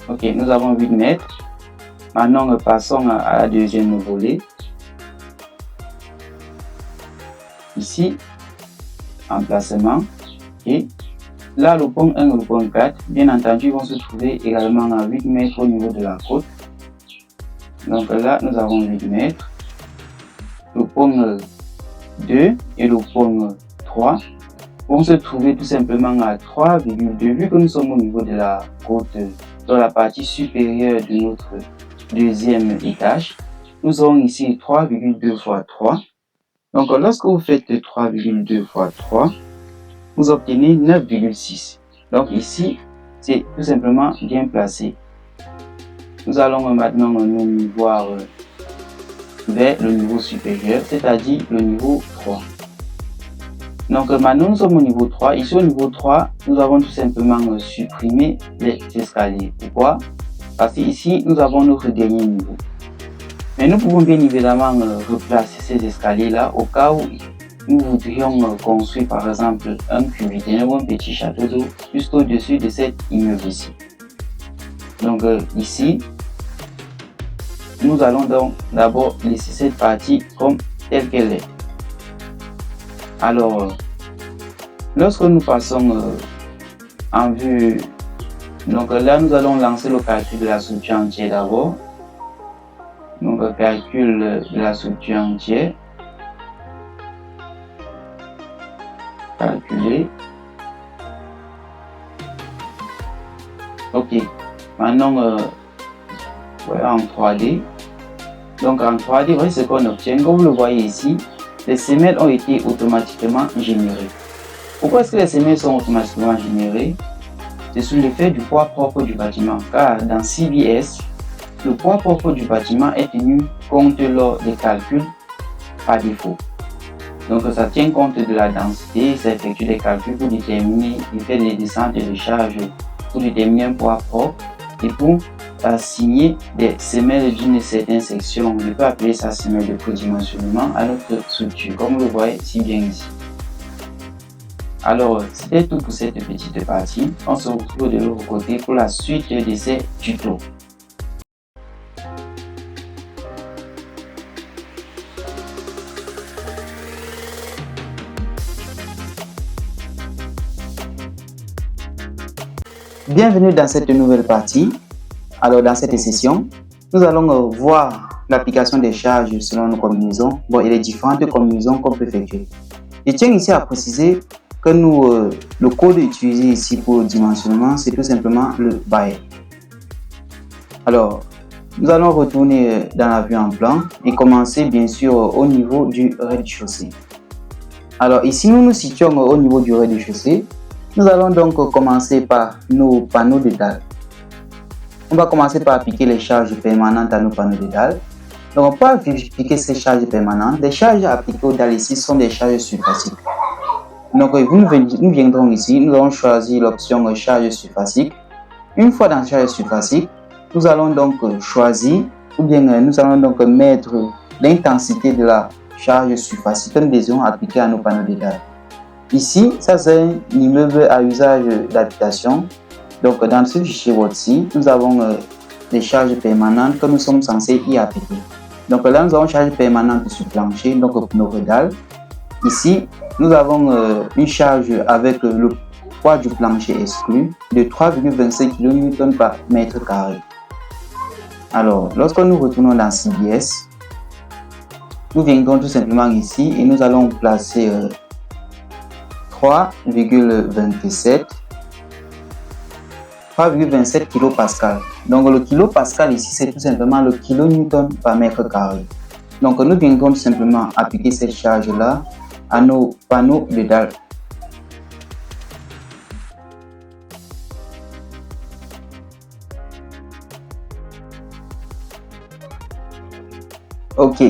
Ok, nous avons 8 mètres. Maintenant, passons à la deuxième volée. Ici, emplacement. Et là, le pont 1 et le pont 4, bien entendu, vont se trouver également à 8 mètres au niveau de la côte. Donc là, nous avons 8 mètres. Le pont 2 et le pont 3 vont se trouver tout simplement à 3,2. Vu que nous sommes au niveau de la côte, dans la partie supérieure de notre deuxième étage, nous aurons ici 3,2 fois 3. Donc lorsque vous faites 3,2 fois 3, vous obtenez 9,6. Donc ici, c'est tout simplement bien placé. Nous allons maintenant nous mouvoir vers le niveau supérieur, c'est-à-dire le niveau 3. Donc maintenant, nous sommes au niveau 3. Ici, au niveau 3, nous avons tout simplement supprimé les escaliers. Pourquoi? Parce qu'ici, nous avons notre dernier niveau. Mais nous pouvons bien évidemment replacer ces escaliers-là au cas où nous voudrions construire par exemple un cubicle ou un petit château d'eau juste au-dessus de cet immeuble-ci. Donc ici, nous allons donc d'abord laisser cette partie comme telle qu'elle est. Alors, lorsque nous passons en vue, donc là nous allons lancer le calcul de la structure entière d'abord. Donc calcul de la structure entière. Calculer. Ok. Maintenant, voilà en 3D. Donc en 3D, voici ce qu'on obtient. Comme vous le voyez ici, les semelles ont été automatiquement générées. Pourquoi est-ce que les semelles sont automatiquement générées? C'est sous l'effet du poids propre du bâtiment. Car dans CBS, le poids propre du bâtiment est tenu compte lors des calculs par défaut. Donc ça tient compte de la densité, ça effectue des calculs pour déterminer l'effet des descentes et des charges, pour déterminer un poids propre et pour assigner des semelles d'une certaine section. On peut appeler ça semelle de prédimensionnement à notre structure, comme vous le voyez si bien ici. Alors, c'était tout pour cette petite partie. On se retrouve de l'autre côté pour la suite de ces tutos. Bienvenue dans cette nouvelle partie. Alors dans cette session, nous allons voir l'application des charges selon nos combinaisons, et les différentes combinaisons qu'on peut effectuer. Je tiens ici à préciser que le code utilisé ici pour le dimensionnement, c'est tout simplement le byte. Alors, nous allons retourner dans la vue en plan et commencer bien sûr au niveau du rez-de-chaussée. Alors ici, nous nous situons au niveau du rez-de-chaussée. Nous allons donc commencer par nos panneaux de dalles. On va commencer par appliquer les charges permanentes à nos panneaux de dalles. Donc, on peut appliquer ces charges permanentes. Les charges appliquées aux dalles ici sont des charges surfaciques. Donc, nous viendrons ici, nous allons choisir l'option charge surfacique. Une fois dans charge surfacique, nous allons donc choisir, ou bien nous allons donc mettre l'intensité de la charge surfacique que nous désirons appliquer à nos panneaux de dalles. Ici, ça c'est un immeuble à usage d'habitation. Donc dans ce fichier Word-ci, nous avons des charges permanentes que nous sommes censés y appliquer. Donc là, nous avons charge permanente sur plancher, donc pour nos dalles. Ici, nous avons une charge avec le poids du plancher exclu de 3,25 kN par mètre carré. Alors, lorsque nous retournons dans CBS, nous viendrons tout simplement ici et nous allons placer 3,27 kPa. Donc le kilopascal ici, c'est tout simplement le kilonewton par mètre carré. Donc nous viendrons tout simplement appliquer cette charge-là à nos panneaux de dalles. Ok,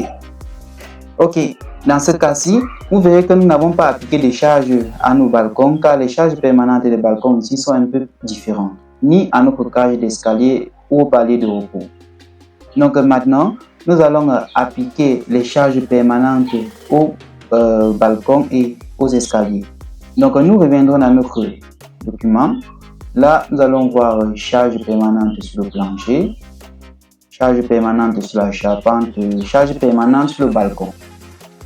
dans ce cas-ci, vous verrez que nous n'avons pas appliqué de charges à nos balcons car les charges permanentes des balcons ici sont un peu différentes, ni à notre cage d'escalier ou au palier de repos. Donc maintenant, nous allons appliquer les charges permanentes aux balcons et aux escaliers. Donc nous reviendrons dans notre document. Là, nous allons voir charge permanente sur le plancher, charge permanente sur la charpente, charge permanente sur le balcon.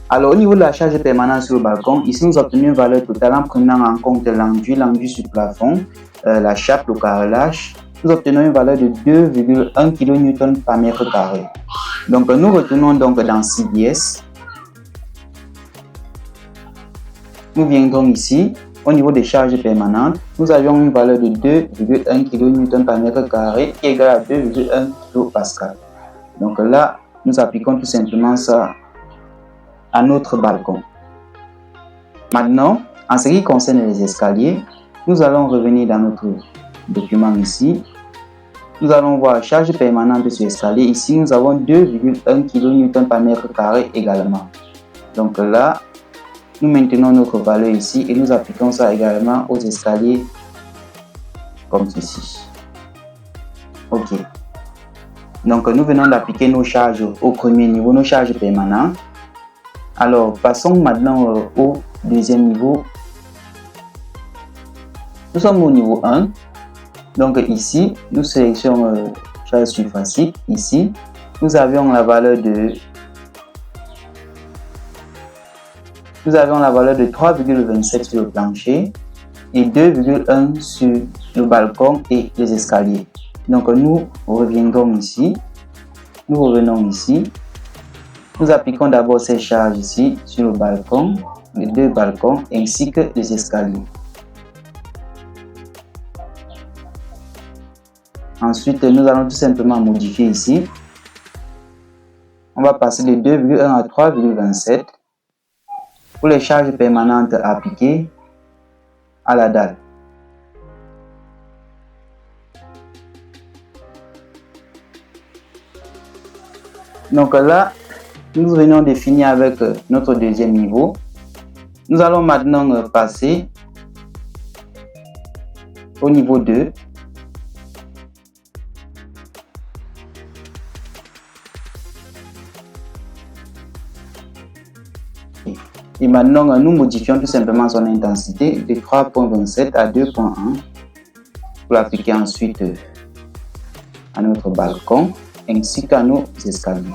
Alors, au niveau de la charge permanente sur le balcon, ici nous obtenons une valeur totale en prenant en compte l'enduit sur plafond, la chape, le carrelage. Nous obtenons une valeur de 2,1 kN par mètre carré. Donc, nous retournons donc dans CBS. Nous viendrons ici. Au niveau des charges permanentes, nous avions une valeur de 2,1 kN par mètre carré qui est égale à 2,1 kPa. Donc là, nous appliquons tout simplement ça à notre balcon. Maintenant, en ce qui concerne les escaliers, nous allons revenir dans notre document ici. Nous allons voir charge permanente sur l'escalier. Ici, nous avons 2,1 kN par mètre carré également. Donc là, nous maintenons notre valeur ici et nous appliquons ça également aux escaliers comme ceci. Ok. Donc nous venons d'appliquer nos charges au premier niveau, nos charges permanentes. Alors passons maintenant au deuxième niveau. Nous sommes au niveau 1. Donc ici, nous sélectionnons charge surfacique. Ici, nous avions la valeur de 3,27 sur le plancher et 2,1 sur le balcon et les escaliers. Donc nous reviendrons ici. Nous revenons ici. Nous appliquons d'abord ces charges ici sur le balcon, les deux balcons ainsi que les escaliers. Ensuite, nous allons tout simplement modifier ici. On va passer de 2,1 à 3,27 pour les charges permanentes appliquées à la dalle. Donc là, nous venons de finir avec notre deuxième niveau. Nous allons maintenant passer au niveau 2. Et maintenant, nous modifions tout simplement son intensité de 3,27 à 2,1 pour l'appliquer ensuite à notre balcon ainsi qu'à nos escaliers.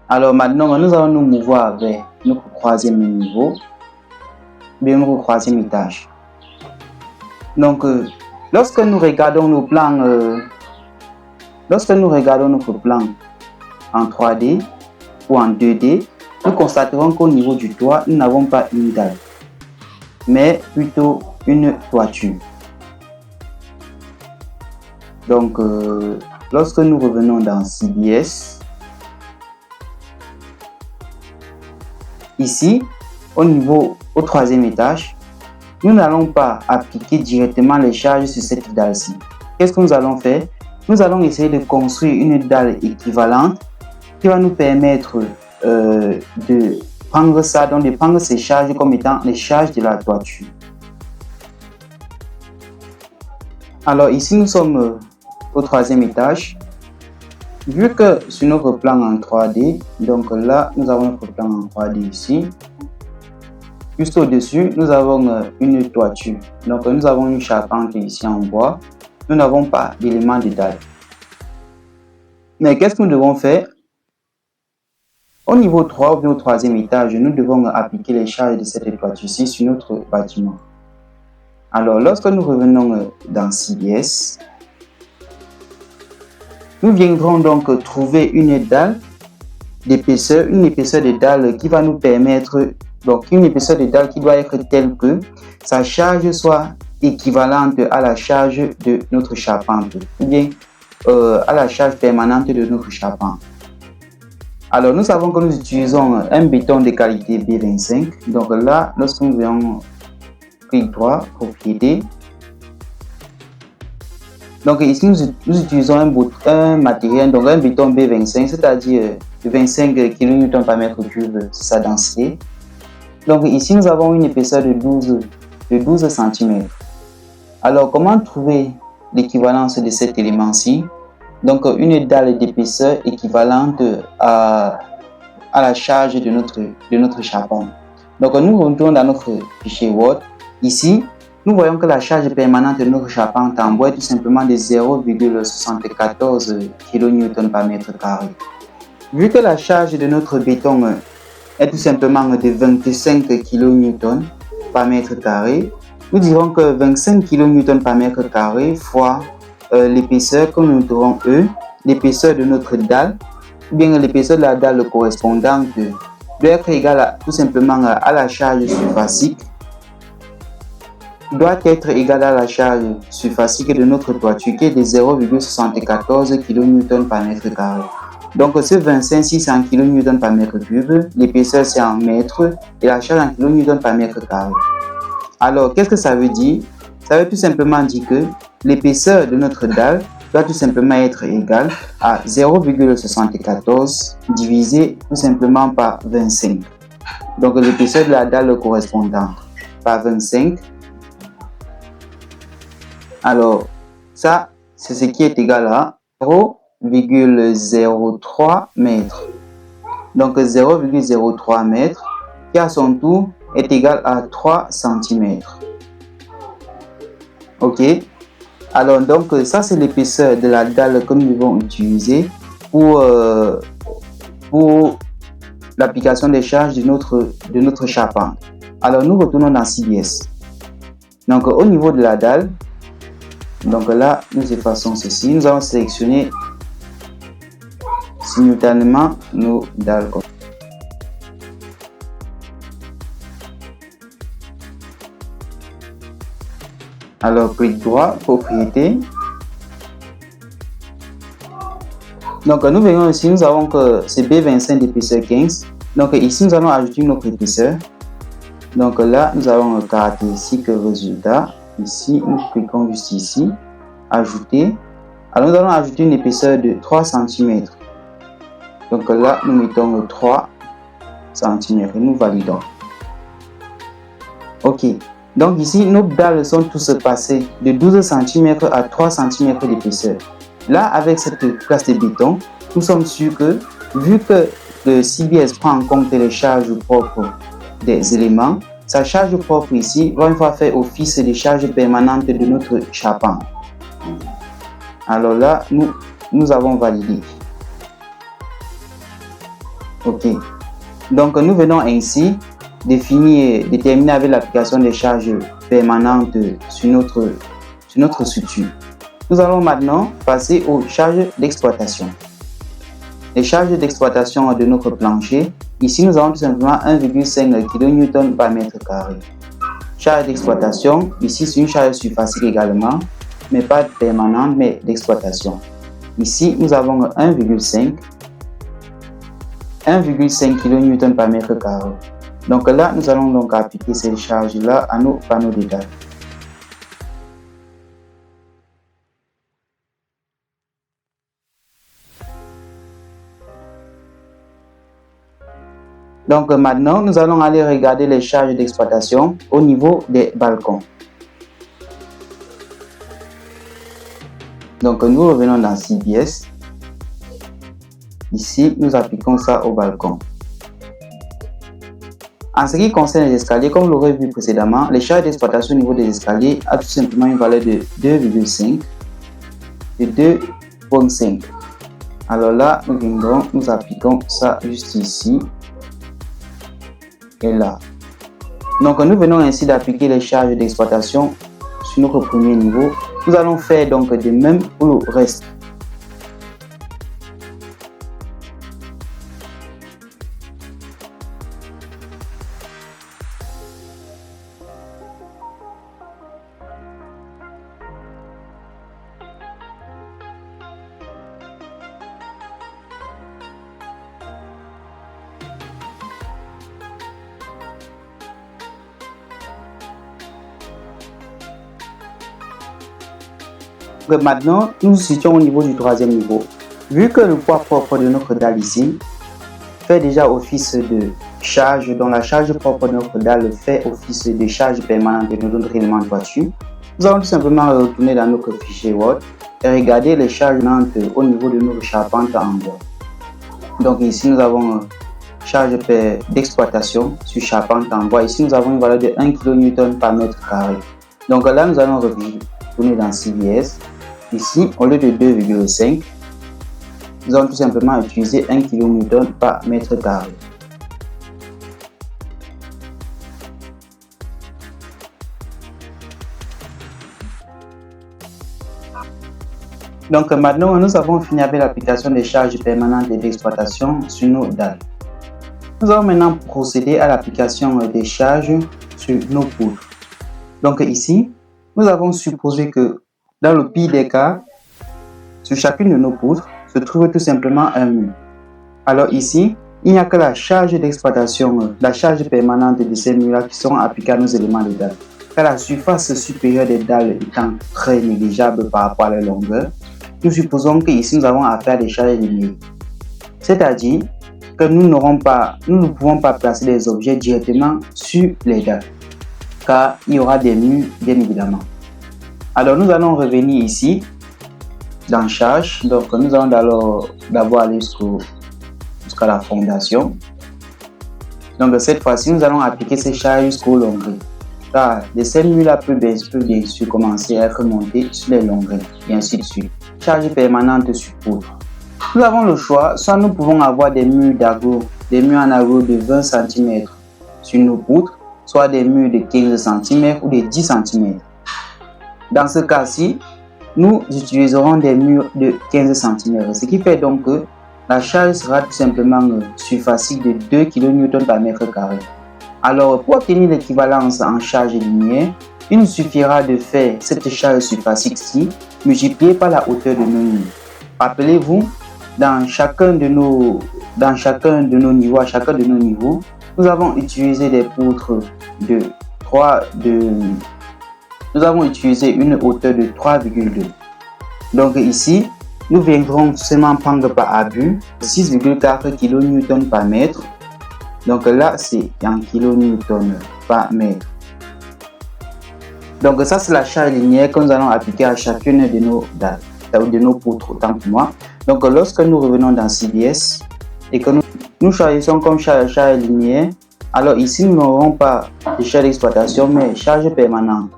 Alors maintenant, nous allons nous mouvoir vers notre troisième niveau, bien notre troisième étage. Donc, lorsque nous regardons nos plans, notre plan en 3D ou en 2D, nous constaterons qu'au niveau du toit, nous n'avons pas une dalle, mais plutôt une toiture. Donc, lorsque nous revenons dans CBS, ici, au troisième étage, nous n'allons pas appliquer directement les charges sur cette dalle-ci. Qu'est-ce que nous allons faire? Nous allons essayer de construire une dalle équivalente qui va nous permettre de prendre ces charges comme étant les charges de la toiture. Alors ici, nous sommes au troisième étage. Vu que sur notre plan en 3D, donc là, nous avons notre plan en 3D ici. Juste au-dessus, nous avons une toiture. Donc, nous avons une charpente ici en bois. Nous n'avons pas d'éléments de dalle. Mais qu'est-ce que nous devons faire? Au niveau 3 ou bien au troisième étage, nous devons appliquer les charges de cette toiture-ci sur notre bâtiment. Alors, lorsque nous revenons dans CBS, nous viendrons donc trouver une dalle d'épaisseur, une épaisseur de dalle qui va nous permettre, donc une épaisseur de dalle qui doit être telle que sa charge soit équivalente à la charge de notre charpente, ou bien à la charge permanente de notre charpente. Alors, nous savons que nous utilisons un béton de qualité B25. Donc là, lorsque nous voyons clic droit, propriété. Donc ici, nous utilisons un matériel, donc un béton B25, c'est-à-dire 25 kN par mètre cube, sa densité. Donc ici, nous avons une épaisseur de 12 cm. Alors, comment trouver l'équivalence de cet élément-ci? Donc, une dalle d'épaisseur équivalente à la charge de notre charpente. Donc, nous retournons dans notre fichier Word. Ici, nous voyons que la charge permanente de notre charpente en bois est tout simplement de 0,74 kN par mètre carré. Vu que la charge de notre béton est tout simplement de 25 kN par mètre carré, nous dirons que 25 kN par mètre carré fois l'épaisseur que nous noterons E, l'épaisseur de notre dalle, ou bien l'épaisseur de la dalle correspondante doit être égale tout simplement à la charge surfacique, doit être égale à la charge surfacique de notre toiture qui est de 0,74 kN par mètre carré. Donc ce 25, si c'est en kN par mètre cube, l'épaisseur c'est en mètres et la charge en kN par mètre carré. Alors qu'est-ce que ça veut dire? Ça veut tout simplement dire que l'épaisseur de notre dalle doit tout simplement être égale à 0,74 divisé tout simplement par 25. Donc l'épaisseur de la dalle correspondante par 25. Alors ça, c'est ce qui est égal à 0,03 mètres. Donc 0,03 mètres qui à son tour est égal à 3 cm. Ok. Alors donc ça c'est l'épaisseur de la dalle que nous devons utiliser pour l'application des charges de notre charpente. Alors nous retournons dans CBS. Donc au niveau de la dalle, donc là nous effaçons ceci. Nous allons sélectionner simultanément nos dalles. Alors, clic droit, propriété. Donc, nous verrons ici, nous avons que c'est B25 d'épaisseur 15. Donc, ici, nous allons ajouter une autre épaisseur. Donc, là, nous avons un caractéristique résultat. Ici, nous cliquons juste ici, ajouter. Alors, nous allons ajouter une épaisseur de 3 cm. Donc, là, nous mettons 3 cm et nous validons. OK. Donc ici, nos dalles sont tous passées de 12 cm à 3 cm d'épaisseur. Là, avec cette classe de béton, nous sommes sûrs que, vu que le CBS prend en compte les charges propres des éléments, sa charge propre ici va une fois faire office de charge permanente de notre charpente. Alors là, nous avons validé. OK. Donc nous venons ainsi déterminer avec l'application des charges permanentes sur notre structure. Nous allons maintenant passer aux charges d'exploitation. Les charges d'exploitation de notre plancher, ici nous avons tout simplement 1,5 kN par mètre carré. Charge d'exploitation, ici c'est une charge surfacique également, mais pas permanente, mais d'exploitation. Ici nous avons 1,5 kN par mètre carré. Donc là, nous allons donc appliquer ces charges-là à nos panneaux de dalle. Donc maintenant, nous allons aller regarder les charges d'exploitation au niveau des balcons. Donc nous revenons dans CBS. Ici, nous appliquons ça au balcon. En ce qui concerne les escaliers, comme vous l'aurez vu précédemment, les charges d'exploitation au niveau des escaliers a tout simplement une valeur de 2,5 et 2,5. Alors là, nous appliquons ça juste ici et là. Donc nous venons ainsi d'appliquer les charges d'exploitation sur notre premier niveau. Nous allons faire donc de même pour le reste. Maintenant, nous nous situons au niveau du troisième niveau. Vu que le poids propre de notre dalle ici fait déjà office de charge, dont la charge propre de notre dalle fait office de charge permanente de notre élément de toiture, nous allons tout simplement retourner dans notre fichier Word et regarder les charges au niveau de notre charpente en bois. Donc ici, nous avons charge d'exploitation sur charpente en bois. Ici, nous avons une valeur de 1 kN par mètre carré. Donc là, nous allons retourner dans CBS. Ici, au lieu de 2,5, nous allons tout simplement utiliser 1 kN par mètre carré. Donc maintenant, nous avons fini avec l'application des charges permanentes et d'exploitation sur nos dalles. Nous allons maintenant procéder à l'application des charges sur nos poutres. Donc ici, nous avons supposé que dans le pire des cas, sur chacune de nos poutres se trouve tout simplement un mur. Alors ici, il n'y a que la charge d'exploitation, la charge permanente de ces murs-là qui seront appliquées à nos éléments de dalle. Car la surface supérieure des dalles étant très négligeable par rapport à la longueur, nous supposons qu'ici nous avons affaire à des charges linéaires. C'est-à-dire que nous ne pouvons pas placer des objets directement sur les dalles, car il y aura des murs bien évidemment. Alors nous allons revenir ici dans charge. Donc nous allons d'abord aller jusqu'à la fondation. Donc cette fois-ci, nous allons appliquer ces charges jusqu'aux longueurs. Car de ces murs-là peut bien sûr commencer à être montés sur les longueurs et ainsi de suite. Charge permanente sur poutre. Nous avons le choix, soit nous pouvons avoir des murs en agro de 20 cm sur nos poutres, soit des murs de 15 cm ou de 10 cm. Dans ce cas-ci, nous utiliserons des murs de 15 cm, ce qui fait donc que la charge sera tout simplement surfacique de 2 kN par mètre carré. Alors, pour obtenir l'équivalence en charge linéaire, il nous suffira de faire cette charge surfacique-ci multipliée par la hauteur de nos murs. Rappelez-vous, dans chacun de nos niveaux, nous avons utilisé des poutres nous avons utilisé une hauteur de 3,2. Donc ici, nous viendrons seulement prendre par abus 6,4 kN par mètre. Donc là, c'est en kN par mètre. Donc ça, c'est la charge linéaire que nous allons appliquer à chacune de nos dalles, de nos poutres, autant pour moi. Donc lorsque nous revenons dans CBS et que nous choisissons comme charge linéaire, alors ici, nous n'aurons pas de charge d'exploitation, mais charge permanente.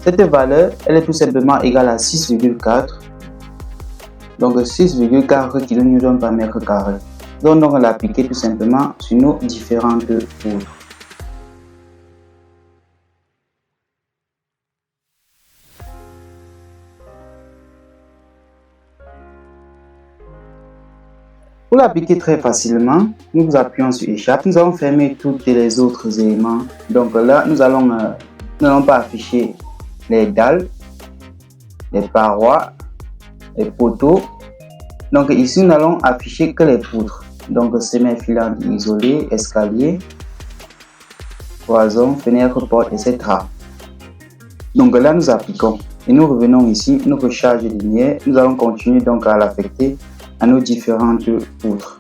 Cette valeur, elle est tout simplement égale à 6,4. Donc 6,4 kN par mètre carré. Donc on va l'appliquer tout simplement sur nos différentes poutres. Pour l'appliquer très facilement, nous appuyons sur échappe. Nous allons fermer tous les autres éléments. Donc là, nous n'allons pas afficher les dalles, les parois, les poteaux. Donc ici, nous n'allons afficher que les poutres. Donc semelles filantes isolées, escalier, cloison, fenêtre, porte, etc. Donc là, nous appliquons. Et nous revenons ici, notre charge linéaire. Nous allons continuer donc à l'affecter à nos différentes poutres.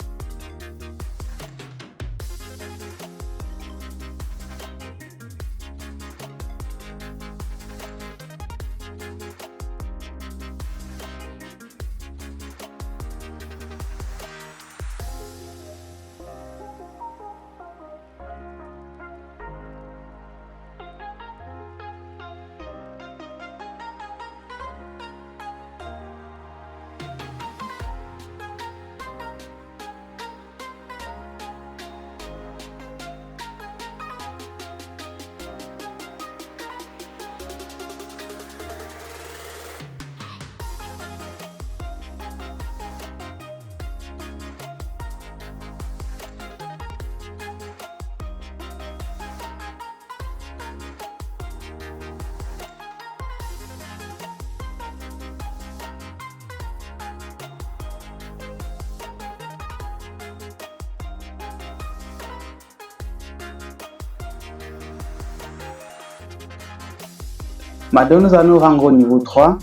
Maintenant, nous allons rendre au niveau 3.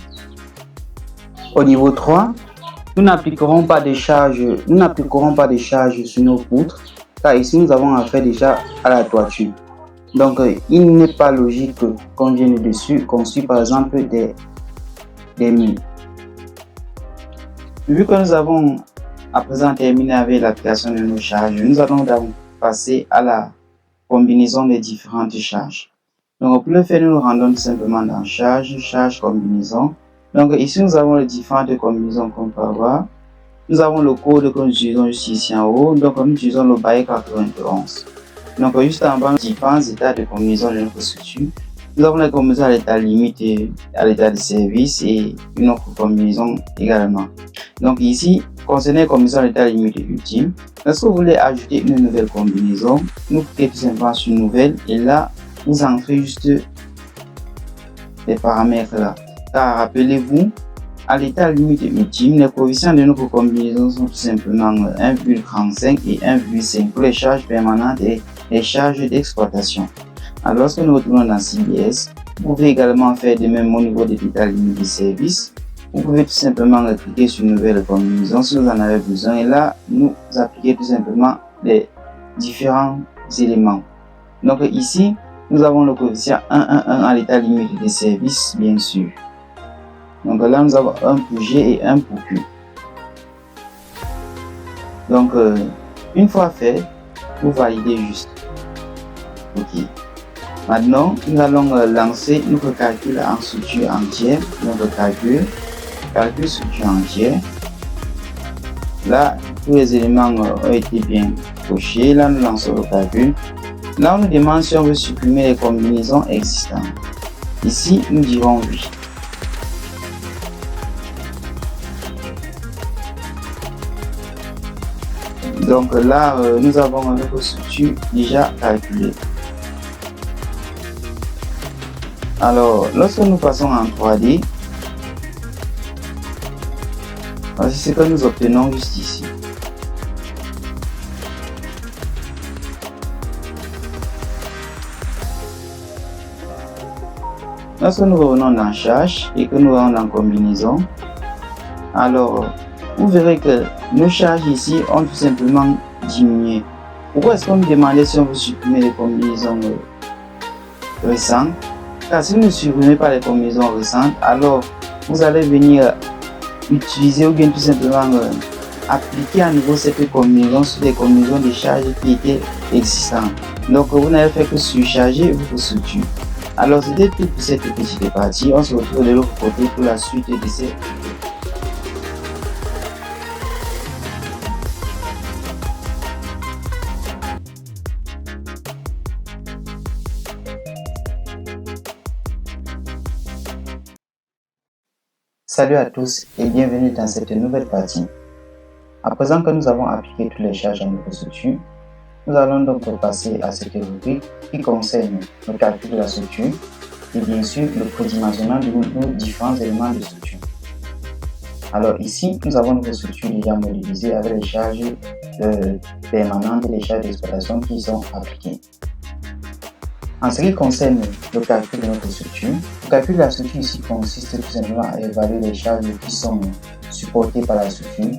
Au niveau 3, nous n'appliquerons pas de charge sur nos poutres, car ici nous avons affaire déjà à la toiture. Donc il n'est pas logique qu'on vienne dessus construire par exemple des murs. Vu que nous avons à présent terminé avec l'application de nos charges, nous allons donc passer à la combinaison des différentes charges. Donc pour le faire, nous nous rendons tout simplement dans charge, combinaison. Donc ici nous avons les différentes combinaisons qu'on peut avoir. Nous avons le code que nous utilisons juste ici en haut, donc nous utilisons le byte 91. Donc juste en bas, nous avons différents états de combinaison de notre structure. Nous avons la combinaison à l'état limite et à l'état de service et une autre combinaison également. Donc ici, concernant la combinaison à l'état limite et ultime, lorsque vous voulez ajouter une nouvelle combinaison, nous cliquez tout simplement sur nouvelle et là, vous entrez juste les paramètres là. Car rappelez-vous, à l'état limite et ultime, les coefficients de notre combinaison sont tout simplement 1,35 et 1,5 pour les charges permanentes et les charges d'exploitation. Alors, lorsque nous retournons dans CBS, vous pouvez également faire de même au niveau de l'état limite de service. Vous pouvez tout simplement cliquer sur nouvelle combinaison si vous en avez besoin et là, nous appliquer tout simplement les différents éléments. Donc ici, nous avons le coefficient 1,1,1 à l'état limite de service, bien sûr. Donc là, nous avons 1 pour G et 1 pour Q. Donc, une fois fait, vous validez juste. OK. Maintenant, nous allons lancer notre calcul en structure entière. Donc, calcul structure entière. Là, tous les éléments ont été bien cochés. Là, nous lançons le calcul. Là, on nous demande si on veut supprimer les combinaisons existantes. Ici, nous dirons oui. Donc là, nous avons notre structure déjà calculée. Alors, lorsque nous passons en 3D, voici ce que nous obtenons juste ici. Lorsque nous revenons dans charge et que nous allons dans combinaison, alors vous verrez que nos charges ici ont tout simplement diminué. Pourquoi est-ce qu'on nous demandait si on veut supprimer les combinaisons récentes? Car si vous ne supprimez pas les combinaisons récentes, alors vous allez venir utiliser ou bien tout simplement appliquer à nouveau cette combinaison sur les combinaisons de charges qui étaient existantes. Donc vous n'avez fait que surcharger votre structure. Alors c'était tout pour cette petite partie. On se retrouve de l'autre côté pour la suite de ces vidéos. Salut à tous et bienvenue dans cette nouvelle partie. À présent que nous avons appliqué toutes les charges à notre structure, nous allons donc passer à cette rubrique qui concerne le calcul de la structure et bien sûr le prédimensionnement de nos différents éléments de structure. Alors ici, nous avons notre structure déjà modélisée avec les charges permanentes et les charges d'exploitation qui sont appliquées. En ce qui concerne le calcul de notre structure, le calcul de la structure ici consiste tout simplement à évaluer les charges qui sont supportées par la structure.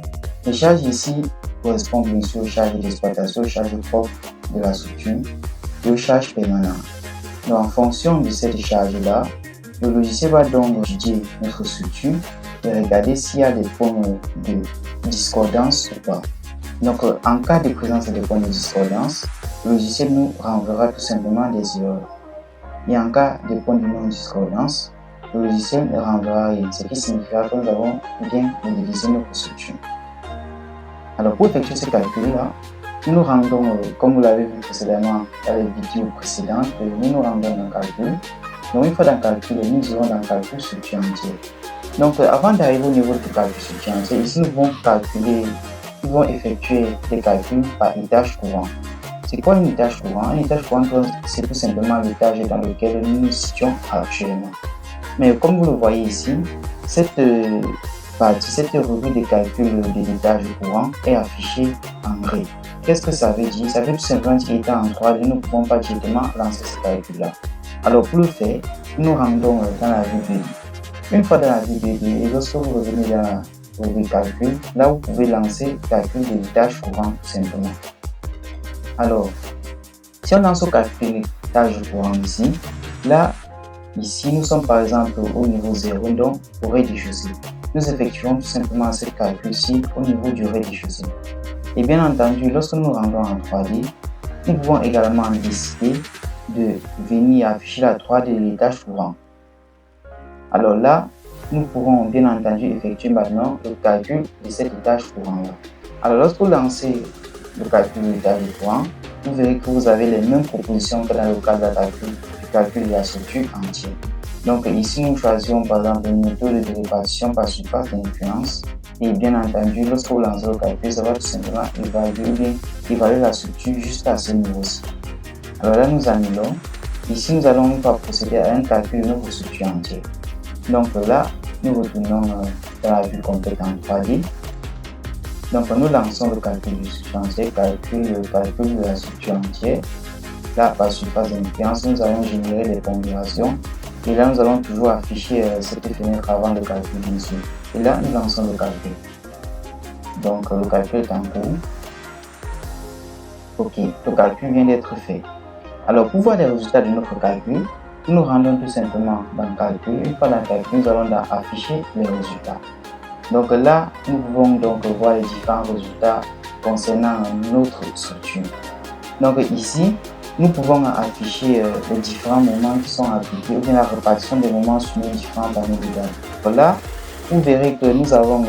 Les charges ici correspondent bien sûr aux charges d'exploitation, aux charges propres de la structure et aux charges permanentes. Donc en fonction de cette charge-là, le logiciel va donc étudier notre structure et regarder s'il y a des points de discordance ou pas. Donc en cas de présence de points de discordance, le logiciel nous renverra tout simplement des erreurs. Et en cas de point de non-discordance, le logiciel ne renverra rien, ce qui signifiera que nous avons bien modélisé notre structure. Alors pour effectuer ce calcul-là, nous nous rendons, comme vous l'avez vu précédemment dans les vidéos précédentes, nous nous rendons dans le calcul. Donc une fois dans le calcul, nous irons dans le calcul structure entière. Donc avant d'arriver au niveau du calcul structure entière, ici nous vont effectuer des calculs par étage courant. C'est quoi un étage courant? Un étage courant, c'est tout simplement l'étage dans lequel nous nous situons actuellement. Mais comme vous le voyez ici, cette rubrique de calcul de l'étage courant est affichée en gris. Qu'est-ce que ça veut dire? Ça veut tout simplement dire qu'étant en 3D, nous ne pouvons pas directement lancer ce calcul-là. Alors pour le faire, nous nous rendons dans la rubrique Une fois dans la vue 2D, et lorsque vous revenez dans la rubrique calcul, là vous pouvez lancer calcul des tâches courantes tout simplement. Alors, si on lance au calcul des tâches courantes ici, là, ici nous sommes par exemple au niveau 0, donc au rez-de-chaussée. Nous effectuons tout simplement ce calcul-ci au niveau du rez-de-chaussée. Et bien entendu, lorsque nous rendons en 3D, nous pouvons également décider de venir afficher la 3D des tâches courantes. Alors là, nous pourrons bien entendu effectuer maintenant le calcul de cette tâche courante-là. Alors lorsque vous lancez le calcul de tâche courante, vous verrez que vous avez les mêmes propositions que dans le cas du calcul de la structure entière. Donc ici, nous choisissons par exemple une méthode de répartition par surface d'influence. Et bien entendu, lorsque vous lancez le calcul, ça va tout simplement évaluer la structure juste à ce niveau-ci. Alors là, nous annulons. Ici, nous allons procéder à un calcul de notre structure entière. Donc là, nous retournons dans la vue complète en 3D. Donc nous lançons le calcul de structure entière, le calcul de la structure entière. Là, par surface d'influence, nous allons générer des pondérations. Et là, nous allons toujours afficher cette fenêtre avant le calcul bien sûr. Et là, nous lançons le calcul. Donc le calcul est en cours. Ok, le calcul vient d'être fait. Alors pour voir les résultats de notre calcul, nous nous rendons tout simplement dans le calcul. Une fois dans le calcul, nous allons afficher les résultats. Donc là, nous pouvons donc voir les différents résultats concernant notre structure. Donc ici, nous pouvons afficher les différents moments qui sont appliqués ou bien la répartition des moments sur nos différents panneaux de dates. Donc là, vous verrez que nous avons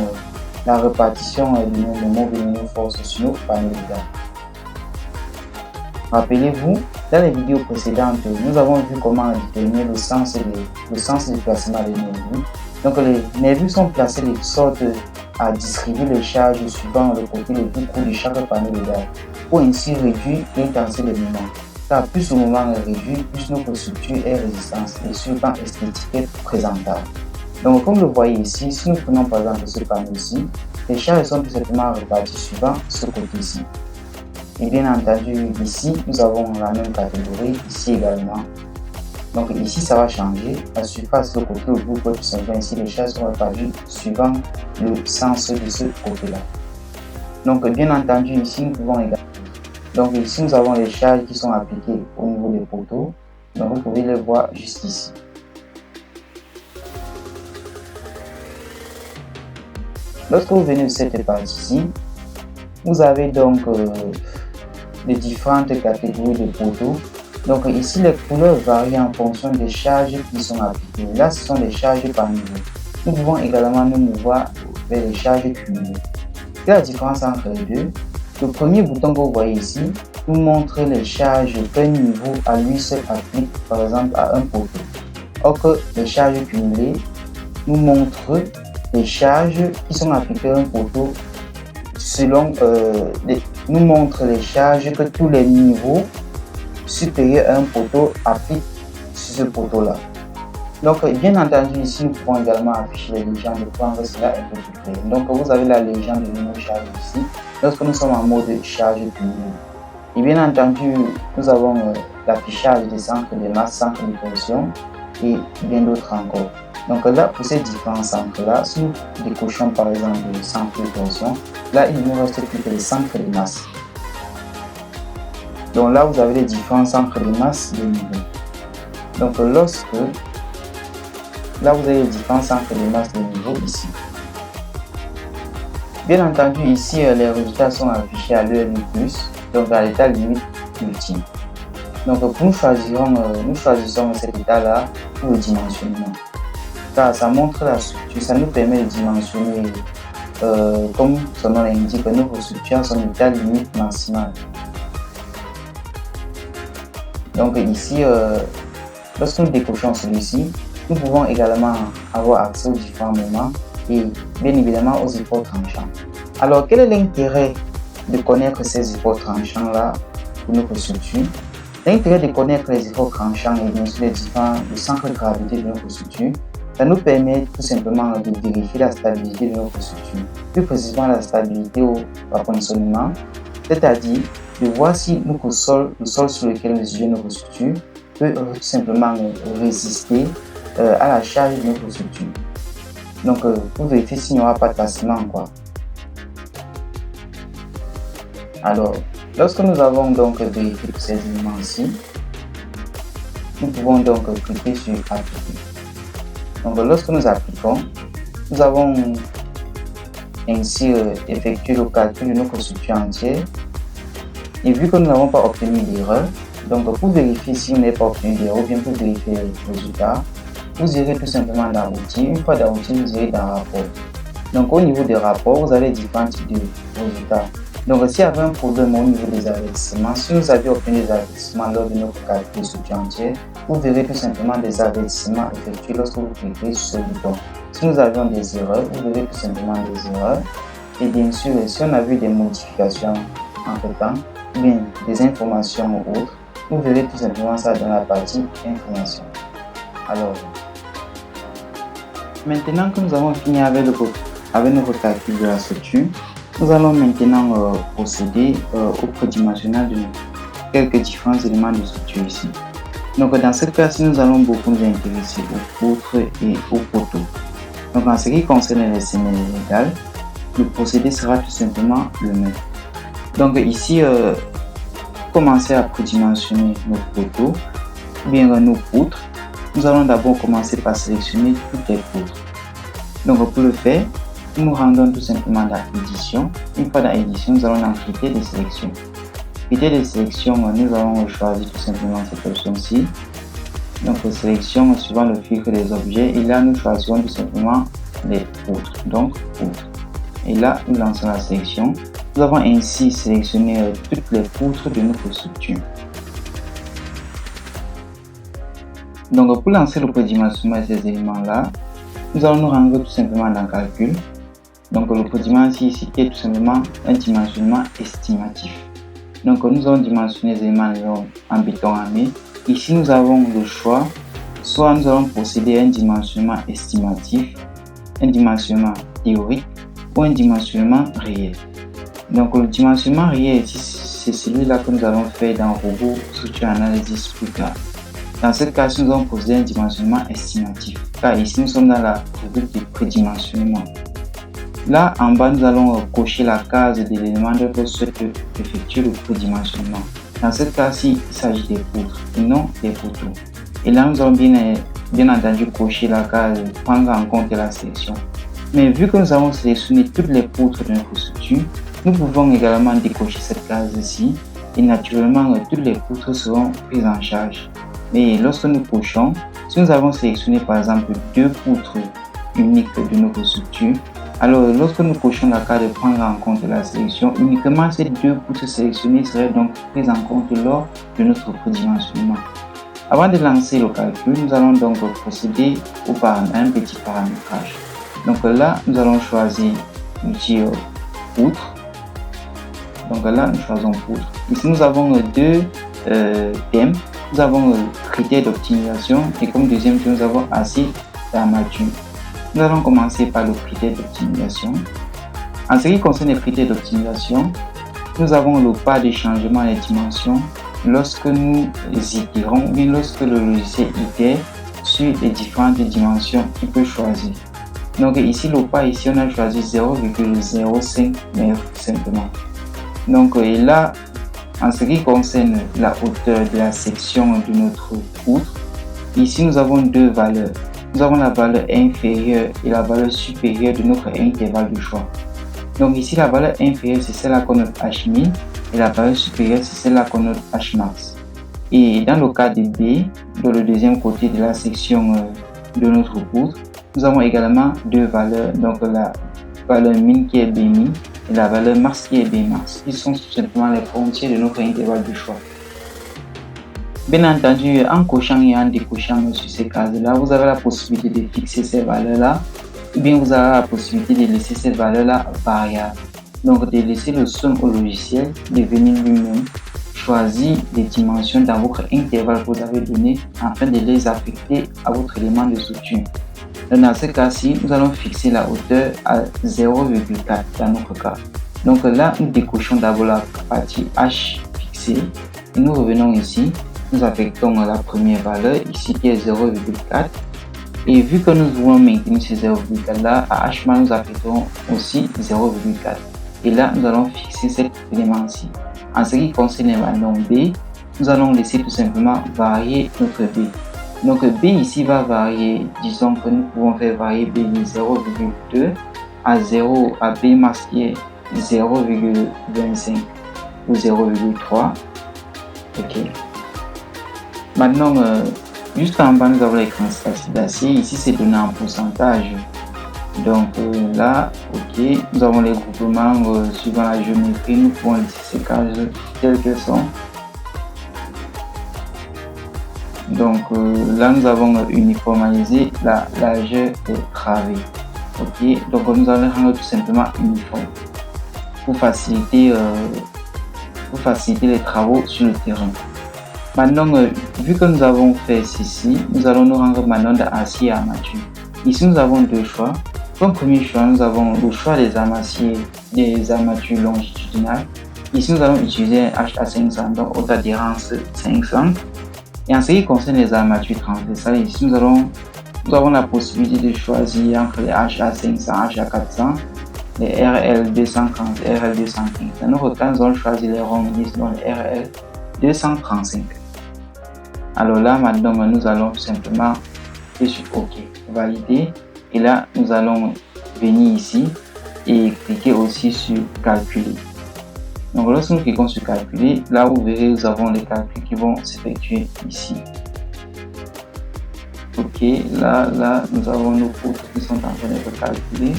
la répartition de nos moments de nos forces sur nos panneaux de dates. Rappelez-vous, dans les vidéos précédentes, nous avons vu comment déterminer le sens du placement des nervures. Donc les nervures sont placées de sorte à distribuer les charges suivant le côté le plus court de chaque panneau de dates pour ainsi réduire l'intensité des moments. Car plus le moment est réduit, plus notre structure est résistante et sur le plan esthétique est présentable. Donc comme vous le voyez ici, si nous prenons par exemple ce panneau-ci, les charges sont tout simplement réparties suivant ce côté-ci. Et bien entendu, ici, nous avons la même catégorie, ici également. Donc ici, ça va changer. La surface, le côté au bout, tout simplement, ici, les charges sont réparties suivant le sens de ce côté-là. Donc bien entendu, ici, nous pouvons également. Donc ici, nous avons les charges qui sont appliquées au niveau des poteaux. Donc vous pouvez les voir juste ici. Lorsque vous venez de cette partie-ci, vous avez donc les différentes catégories de poteaux. Donc ici, les couleurs varient en fonction des charges qui sont appliquées. Là, ce sont des charges par niveau. Nous pouvons également nous mouvoir vers les charges cumulées. Quelle est la différence entre les deux? Le premier bouton que vous voyez ici nous montre les charges qu'un niveau à lui seul applique, par exemple, à un poteau. Or que les charges cumulées nous montrent les charges qui sont appliquées à un poteau selon nous montre les charges que tous les niveaux supérieurs à un poteau appliquent sur ce poteau-là. Donc, bien entendu, ici, nous pouvons également afficher les légendes de prendre cela un peu plus clair. Donc, vous avez la légende de nos charges ici, lorsque nous sommes en mode charge cumulée. Et bien entendu, nous avons l'affichage des centres de masse, centres de tension et bien d'autres encore. Donc là, pour ces différents centres-là, si nous décochons par exemple le centre de tension, là, il ne nous reste plus que les centres de masse. Donc là, vous avez les différents centres de masse de niveau. Donc là, vous avez les différents centres de masse de niveau ici. Bien entendu, ici, les résultats sont affichés à l'ELU+, donc à l'état limite ultime. Donc nous choisissons cet état-là pour le dimensionnement. Car ça montre la structure, ça nous permet de dimensionner, comme son nom l'indique, nos structures à son état limite maximale. Donc ici, lorsque nous décochons celui-ci, nous pouvons également avoir accès aux différents moments et bien évidemment aux efforts tranchants. Alors quel est l'intérêt de connaître ces efforts tranchants là pour notre structure? L'intérêt de connaître les efforts tranchants et bien sûr le centre de gravité de notre structure, ça nous permet tout simplement de vérifier la stabilité de notre structure, plus précisément la stabilité au poinçonnement, c'est-à-dire de voir si le sol sur lequel nous situons notre structure peut tout simplement résister à la charge de notre structure. Donc, pour vérifier s'il n'y aura pas de tassement, quoi. Alors, lorsque nous avons donc vérifié tous ces éléments-ci, nous pouvons donc cliquer sur appliquer. Donc, lorsque nous appliquons, nous avons ainsi effectué le calcul de notre structure entière. Et vu que nous n'avons pas obtenu d'erreur, donc pour vérifier si vous n'avez pas obtenu d'erreur ou bien pour vérifier le résultat, vous irez tout simplement dans l'outil. Une fois dans l'outil, vous irez dans rapport. Donc au niveau des rapports, vous avez différents types de résultats. Donc s'il y avait un problème au niveau des avertissements, si nous avions obtenu des avertissements lors de notre calcul de structure entière, vous verrez tout simplement des avertissements effectués lorsque vous cliquez sur ce bouton. Si nous avions des erreurs, vous verrez tout simplement des erreurs. Et bien sûr, si on a vu des modifications entre-temps, bien des informations ou autres, vous verrez tout simplement ça dans la partie information. Alors, maintenant que nous avons fini avec notre calcul de la structure, nous allons maintenant procéder au prédimensionnage de quelques différents éléments de structure ici. Donc dans ce cas-ci, nous allons beaucoup nous intéresser aux poutres et aux poteaux. Donc en ce qui concerne les semelles légales, le procédé sera tout simplement le même. Donc ici, commencer à prédimensionner nos poteaux ou bien nos poutres. Nous allons d'abord commencer par sélectionner toutes les poutres. Donc pour le faire, nous rendons tout simplement dans édition. Une fois dans édition, nous allons dans critères de sélection. Critères de sélection, nous allons choisir tout simplement cette option-ci. Donc sélection suivant le filtre des objets. Et là, nous choisissons tout simplement les poutres. Donc poutres. Et là, nous lançons la sélection. Nous avons ainsi sélectionné toutes les poutres de notre structure. Donc pour lancer le prédimensionnement de ces éléments-là, nous allons nous rendre tout simplement dans calcul. Donc le prédimensionnement ici est tout simplement un dimensionnement estimatif. Donc nous allons dimensionner les éléments en béton armé. Ici nous avons le choix, soit nous allons procéder à un dimensionnement estimatif, un dimensionnement théorique ou un dimensionnement réel. Donc le dimensionnement réel ici, c'est celui-là que nous allons faire dans Robot Structure Analysis plus tard. Dans ce cas, nous allons procéder à un dimensionnement estimatif, car ici nous sommes dans la rubrique de prédimensionnement. Là en bas, nous allons cocher la case de l'élément de notre souhaite effectuer le prédimensionnement. Dans ce cas-ci, il s'agit des poutres et non des poteaux. Et là, nous allons bien entendu cocher la case prendre en compte la sélection. Mais vu que nous avons sélectionné toutes les poutres de notre structure, nous pouvons également décocher cette case-ci et naturellement toutes les poutres seront prises en charge. Mais lorsque nous cochons, si nous avons sélectionné par exemple deux poutres uniques de notre structure, alors lorsque nous cochons la case de prendre en compte la sélection, uniquement ces deux poutres sélectionnées seraient donc prises en compte lors de notre prédimensionnement. Avant de lancer le calcul, nous allons donc procéder à un petit paramétrage. Donc là, nous allons choisir l'outil poutre. Donc là, nous choisissons poutre. Ici, nous avons deux thèmes. Nous avons critères d'optimisation et comme deuxième thème, nous avons acide d'armature. Nous allons commencer par le critère d'optimisation. En ce qui concerne les critères d'optimisation, nous avons le pas de changement des dimensions lorsque nous itérons ou bien lorsque le logiciel itère sur les différentes dimensions qu'il peut choisir. Donc ici, le pas, ici on a choisi 0,05 m simplement. Donc et là, en ce qui concerne la hauteur de la section de notre poutre, ici nous avons deux valeurs. Nous avons la valeur inférieure et la valeur supérieure de notre intervalle de choix. Donc ici, la valeur inférieure, c'est celle-là qu'on note H-min et la valeur supérieure, c'est celle-là qu'on note H-max. Et dans le cas de B, dans le deuxième côté de la section de notre poutre, nous avons également deux valeurs. Donc la valeur min qui est B-min et la valeur max qui est B-max. Ils sont tout simplement les frontières de notre intervalle de choix. Bien entendu, en cochant et en décochant sur ces cases-là, vous avez la possibilité de fixer ces valeurs-là ou bien vous avez la possibilité de laisser cette valeur-là variable. Donc de laisser le soin au logiciel de venir lui-même choisir les dimensions dans votre intervalle que vous avez donné afin de les affecter à votre élément de structure. Dans ce cas-ci, nous allons fixer la hauteur à 0,4 dans notre cas. Donc là, nous décochons d'abord la partie H fixée et nous revenons ici. Nous affectons la première valeur ici qui est 0,4 Et vu que nous voulons maintenir ce 0,4 là, à h nous affecterons aussi 0,4. Et là, nous allons fixer cet élément-ci. En ce qui concerne le nom B, nous allons laisser tout simplement varier notre B. Donc B ici va varier, disons que nous pouvons faire varier B de 0,2 à 0 à B masqué 0,25 ou 0,3. Ok. Maintenant, juste en bas, nous avons l'écran statique d'acier. Ici, c'est donné en pourcentage. Donc là, ok, nous avons les groupements suivant la géométrie. Nous pouvons laisser ces cases telles qu'elles sont. Donc là, nous avons uniformisé la largeur des travées. Ok, donc nous allons rendre tout simplement uniforme pour faciliter les travaux sur le terrain. Maintenant, vu que nous avons fait ceci, nous allons nous rendre maintenant dans acier et armature. Ici, nous avons deux choix. Comme premier choix, nous avons le choix des armatures longitudinales. Ici, nous allons utiliser un HA500, donc haute adhérence 500. Et en ce qui concerne les armatures transversales, ici, nous avons la possibilité de choisir entre les HA500, HA400, les RL230, RL215. Dans notre cas, nous allons choisir les ronds, donc les RL235. Alors là, maintenant, nous allons tout simplement cliquer sur OK, valider. Et là, nous allons venir ici et cliquer aussi sur calculer. Donc lorsque nous cliquons sur calculer, là vous verrez, nous avons les calculs qui vont s'effectuer ici. Ok, là nous avons nos poutres qui sont en train d'être calculées.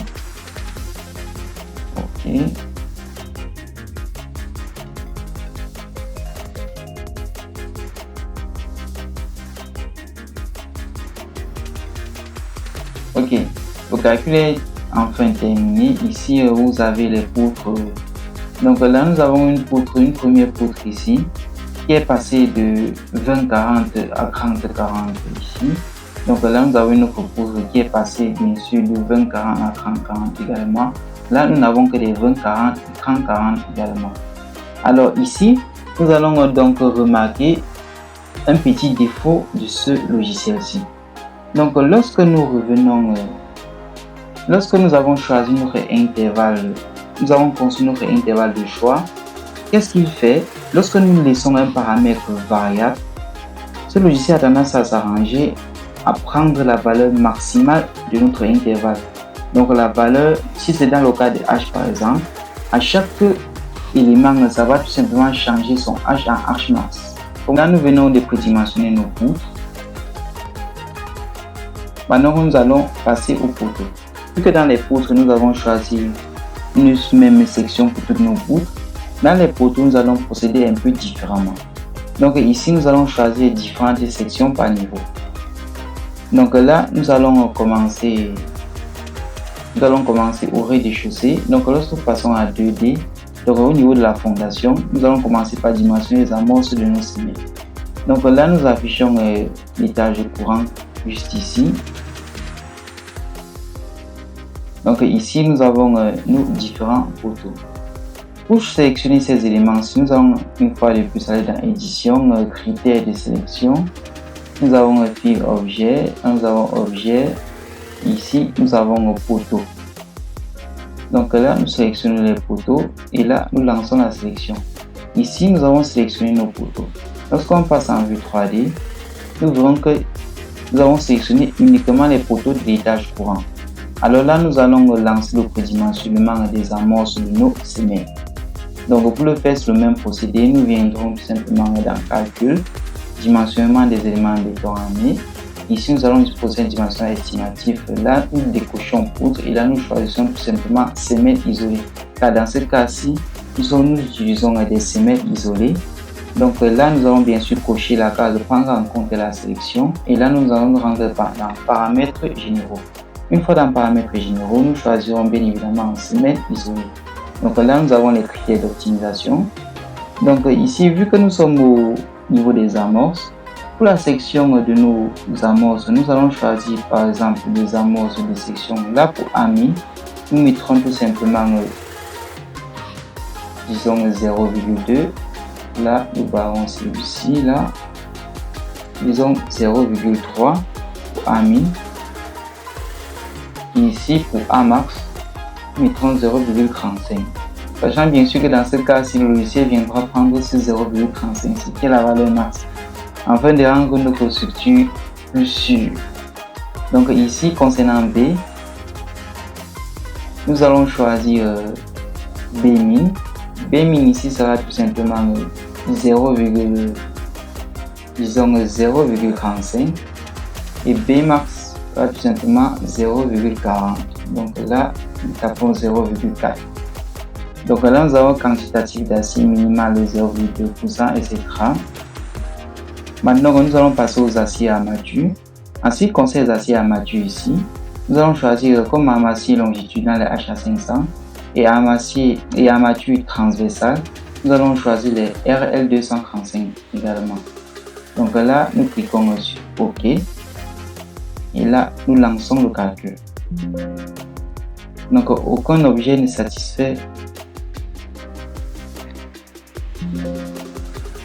Ok. Ok, le calcul est enfin terminé. Ici, vous avez les poutres. Donc là, nous avons une première poutre ici, qui est passée de 20-40 à 30-40 ici. Donc là, nous avons une autre poutre qui est passée bien sûr de 20-40 à 30-40 également. Là, nous n'avons que des 20-40 et 30-40 également. Alors ici, nous allons donc remarquer un petit défaut de ce logiciel-ci. Donc lorsque nous revenons, lorsque nous avons choisi notre intervalle, nous avons conçu notre intervalle de choix, qu'est-ce qu'il fait? Lorsque nous laissons un paramètre variable, ce logiciel a tendance à s'arranger à prendre la valeur maximale de notre intervalle. Donc la valeur, si c'est dans le cas de h par exemple, à chaque élément, ça va tout simplement changer son h en h max. Donc là, nous venons de prédimensionner nos poutres. Maintenant, nous allons passer aux poutres. Vu que dans les poutres, nous avons choisi une même section pour toutes nos poutres, dans les poteaux, nous allons procéder un peu différemment. Donc ici, nous allons choisir différentes sections par niveau. Donc là, nous allons commencer au rez-de-chaussée. Donc lorsque nous passons à 2D, donc au niveau de la fondation, nous allons commencer par dimensionner les amorces de nos ciments. Donc là, nous affichons l'étage courant juste ici. Donc ici, nous avons nos différents poteaux. Pour sélectionner ces éléments, si nous allons une fois de plus aller dans édition, critères de sélection, nous avons fil objet, nous avons objet, ici nous avons poteau. Donc là, nous sélectionnons les poteaux et là, nous lançons la sélection. Ici, nous avons sélectionné nos poteaux. Lorsqu'on passe en vue 3D, nous verrons que nous avons sélectionné uniquement les poteaux de l'étage courant. Alors là, nous allons lancer le prédimensionnement des amorces de nos semelles. Donc pour le faire sur le même procédé, nous viendrons tout simplement dans calcul, dimensionnement des éléments béton-armé. Ici, nous allons disposer un dimensionnement estimatif. Là, nous décochons poutre et là, nous choisissons tout simplement semelles isolées. Car dans ce cas-ci, nous utilisons des semelles isolées. Donc là, nous allons bien sûr cocher la case de prendre en compte la sélection. Et là, nous allons nous rendre dans paramètres généraux. Une fois dans paramètres généraux, nous choisirons bien évidemment semelles isolées. Donc là, nous avons les critères d'optimisation. Donc ici, vu que nous sommes au niveau des amorces, pour la section de nos amorces, nous allons choisir par exemple les amorces de section. Là, pour AMI, nous mettrons tout simplement, disons 0,2. Là, nous barrons celui-ci, là, disons 0,3 pour AMI. Ici, pour A max, nous mettrons 0,35. Sachant bien sûr que dans ce cas, si le logiciel viendra prendre ce 0,35, ce qui est la valeur max, afin de rendre notre structure plus sûre. Donc ici, concernant B, nous allons choisir Bmin. Bmin ici sera tout simplement 0,35 et Bmax sera tout simplement 0,40. Donc là, nous tapons 0,4. Donc là, nous avons quantitatif d'acier minimal de 0,2%, etc. Maintenant, nous allons passer aux aciers armatures. En ce qui concerne les aciers armatures ici, nous allons choisir comme armature longitudinal les HA500 et armature transversale, nous allons choisir les RL235 également. Donc là, nous cliquons sur OK et là, nous lançons le calcul. Donc aucun objet ne satisfait.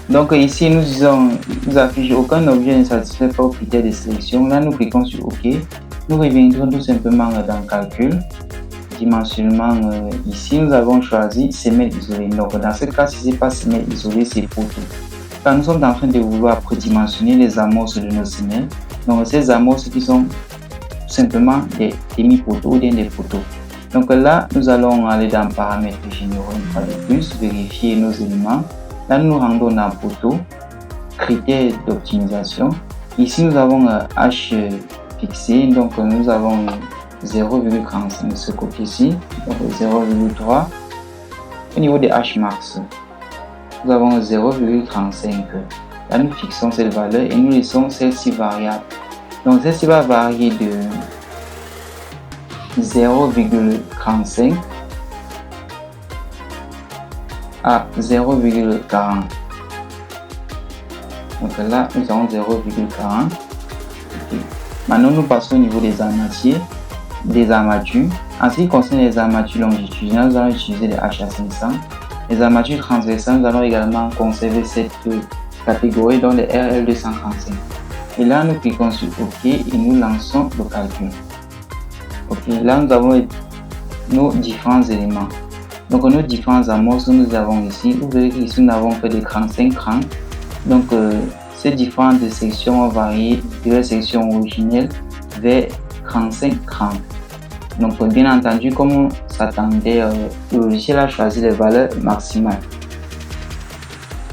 Donc ici, nous affichons aucun objet ne satisfait pas au critère de sélection. Là, nous cliquons sur OK. Nous reviendrons tout simplement dans le calcul. Dimensionnement, ici, nous avons choisi semelle isolée. Donc dans ce cas, si ce n'est pas semelle isolée, c'est poteau. Quand nous sommes en train de vouloir prédimensionner les amorces de nos semelles, donc ces amorces qui sont tout simplement des demi-poteaux ou des poteaux. Donc là, nous allons aller dans paramètres généraux une fois de plus, vérifier nos éléments. Là, nous nous rendons dans poteau, critères d'optimisation. Ici, nous avons H fixé, donc nous avons 0,45 de ce côté-ci, donc 0,3. Au niveau des H max, nous avons 0,35. Là, nous fixons cette valeur et nous laissons celle-ci variable. Donc, celle-ci va varier de 0,35 à 0,40. Donc là, nous avons 0,40. Okay. Maintenant, nous passons au niveau des armatures. En ce qui concerne les armatures longitudinales, nous allons utiliser les HA500. Les armatures transversales, nous allons également conserver cette catégorie dans les RL235. Et là, nous cliquons sur OK et nous lançons le calcul. OK, là, nous avons nos différents éléments. Donc, nos différents amorces que nous avons ici, vous verrez qu'ici, nous n'avons que des crans 5 crans. Donc, ces différentes sections vont varier de la section originelle vers 35 crans. Donc, bien entendu, comme on s'attendait, le logiciel a choisi les valeurs maximales.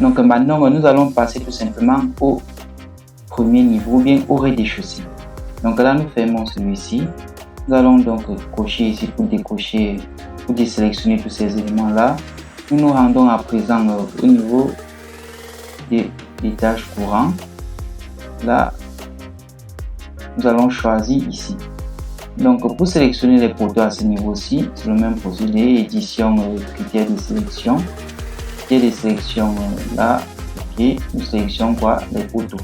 Donc, maintenant, nous allons passer tout simplement au premier niveau, ou bien au rez-de-chaussée. Donc là, nous fermons celui-ci. Nous allons donc cocher ici pour décocher, pour désélectionner tous ces éléments-là. Nous nous rendons à présent au niveau des tâches courantes. Là, nous allons choisir ici. Donc, pour sélectionner les poteaux à ce niveau-ci, c'est le même procédé, édition, critères de sélection. Critères de sélection, là, ok, nous sélectionnons quoi? Les poteaux.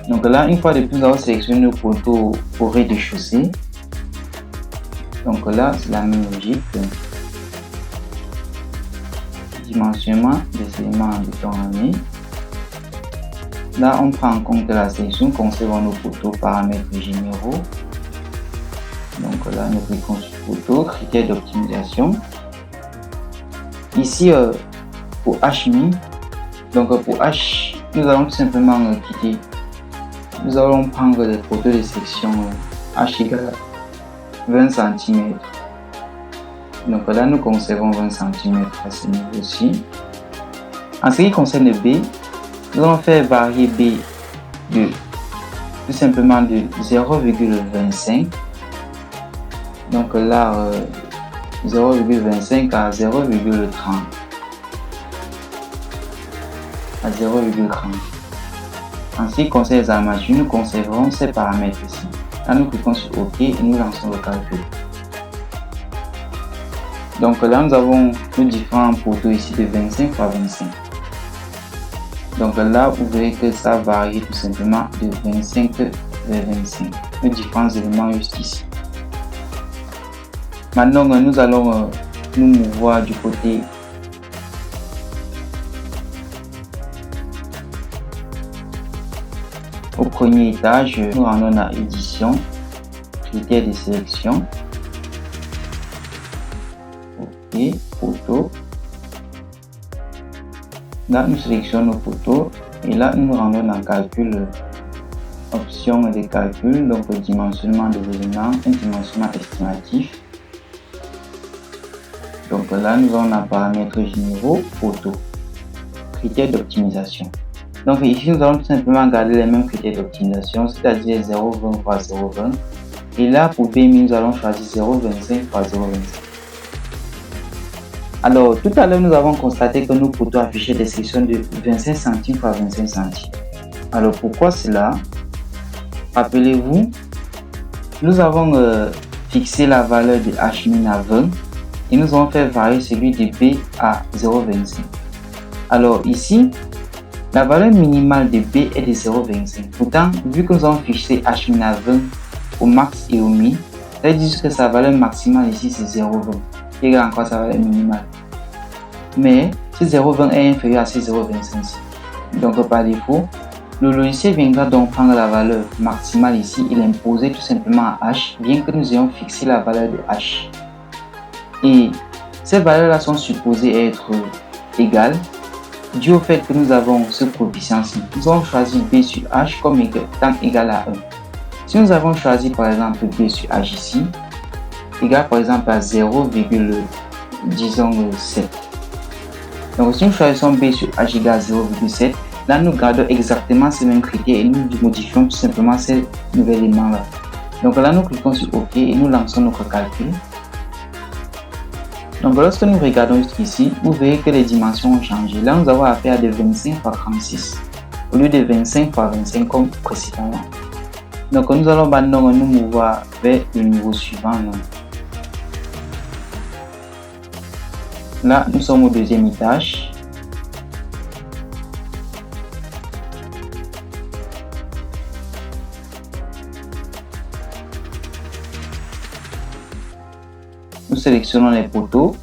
Donc là, une fois de plus, nous allons sélectionner le poteau au rez-de-chaussée. Donc là, c'est la même logique. Dimensionnement des éléments en béton armé. Là, on prend en compte la sélection, conservons nos poteaux, paramètres généraux. Donc là, nous cliquons sur poteau, critères d'optimisation. Ici, pour HMI, donc pour H, nous allons tout simplement quitter. Nous allons prendre les poteaux de section H égale 20 cm. Donc là, nous conservons 20 cm à ce niveau-ci. En ce qui concerne B, nous allons faire varier B de tout simplement de 0,25. Donc là, 0,25 à 0,30. À 0,30. En ce qui concerne les armatures, nous conserverons ces paramètres ici. Là, nous cliquons sur OK et nous lançons le calcul. Donc là, nous avons nos différents poteaux ici de 25 à 25. Donc là, vous verrez que ça varie tout simplement de 25 vers 25. Les différents éléments juste ici. Maintenant, nous allons nous mouvoir du côté au premier étage. Nous rendons à édition, critères de sélection. Ok, photo. Là, nous sélectionnons nos photos et là, nous rendons dans calcul, option de calcul, donc le dimensionnement des éléments, un dimensionnement estimatif. Donc là, nous avons un paramètre généraux, photo, critères d'optimisation. Donc ici, nous allons tout simplement garder les mêmes critères d'optimisation, c'est-à-dire 0,20 x 0,20. Et là, pour BMI, nous allons choisir 0,25 x 0,25. Alors, tout à l'heure, nous avons constaté que nos photos affichaient des sections de 25 centimes x 25 centimes. Alors, pourquoi cela? Rappelez-vous, nous avons fixé la valeur de H min à 20 et nous avons fait varier celui de B à 0,25. Alors ici, la valeur minimale de B est de 0,25. Pourtant, vu que nous avons fixé H min à 20 au max et au min, ça veut dire que sa valeur maximale ici c'est 0,20, qui égale encore sa valeur minimale. Mais ce 0,20 est inférieur à ce 0,25. Donc par défaut, le logiciel viendra donc prendre la valeur maximale ici et l'imposer tout simplement à H, bien que nous ayons fixé la valeur de H. Et ces valeurs-là sont supposées être égales, dû au fait que nous avons ce coefficient-ci. Nous avons choisi B sur H comme étant égal à 1. Si nous avons choisi par exemple B sur H ici, égal par exemple à 0,7. Donc si nous choisissons B sur H égale à 0,7, là nous gardons exactement ces mêmes critères et nous modifions tout simplement ces nouveaux éléments-là. Donc là nous cliquons sur OK et nous lançons notre calcul. Donc lorsque nous regardons ici, vous verrez que les dimensions ont changé. Là nous avons affaire à de 25 x 36 au lieu de 25 x 25 comme précédemment. Donc nous allons maintenant nous mouvoir vers le niveau suivant. Là nous sommes au deuxième étage. Nous sélectionnons les poteaux.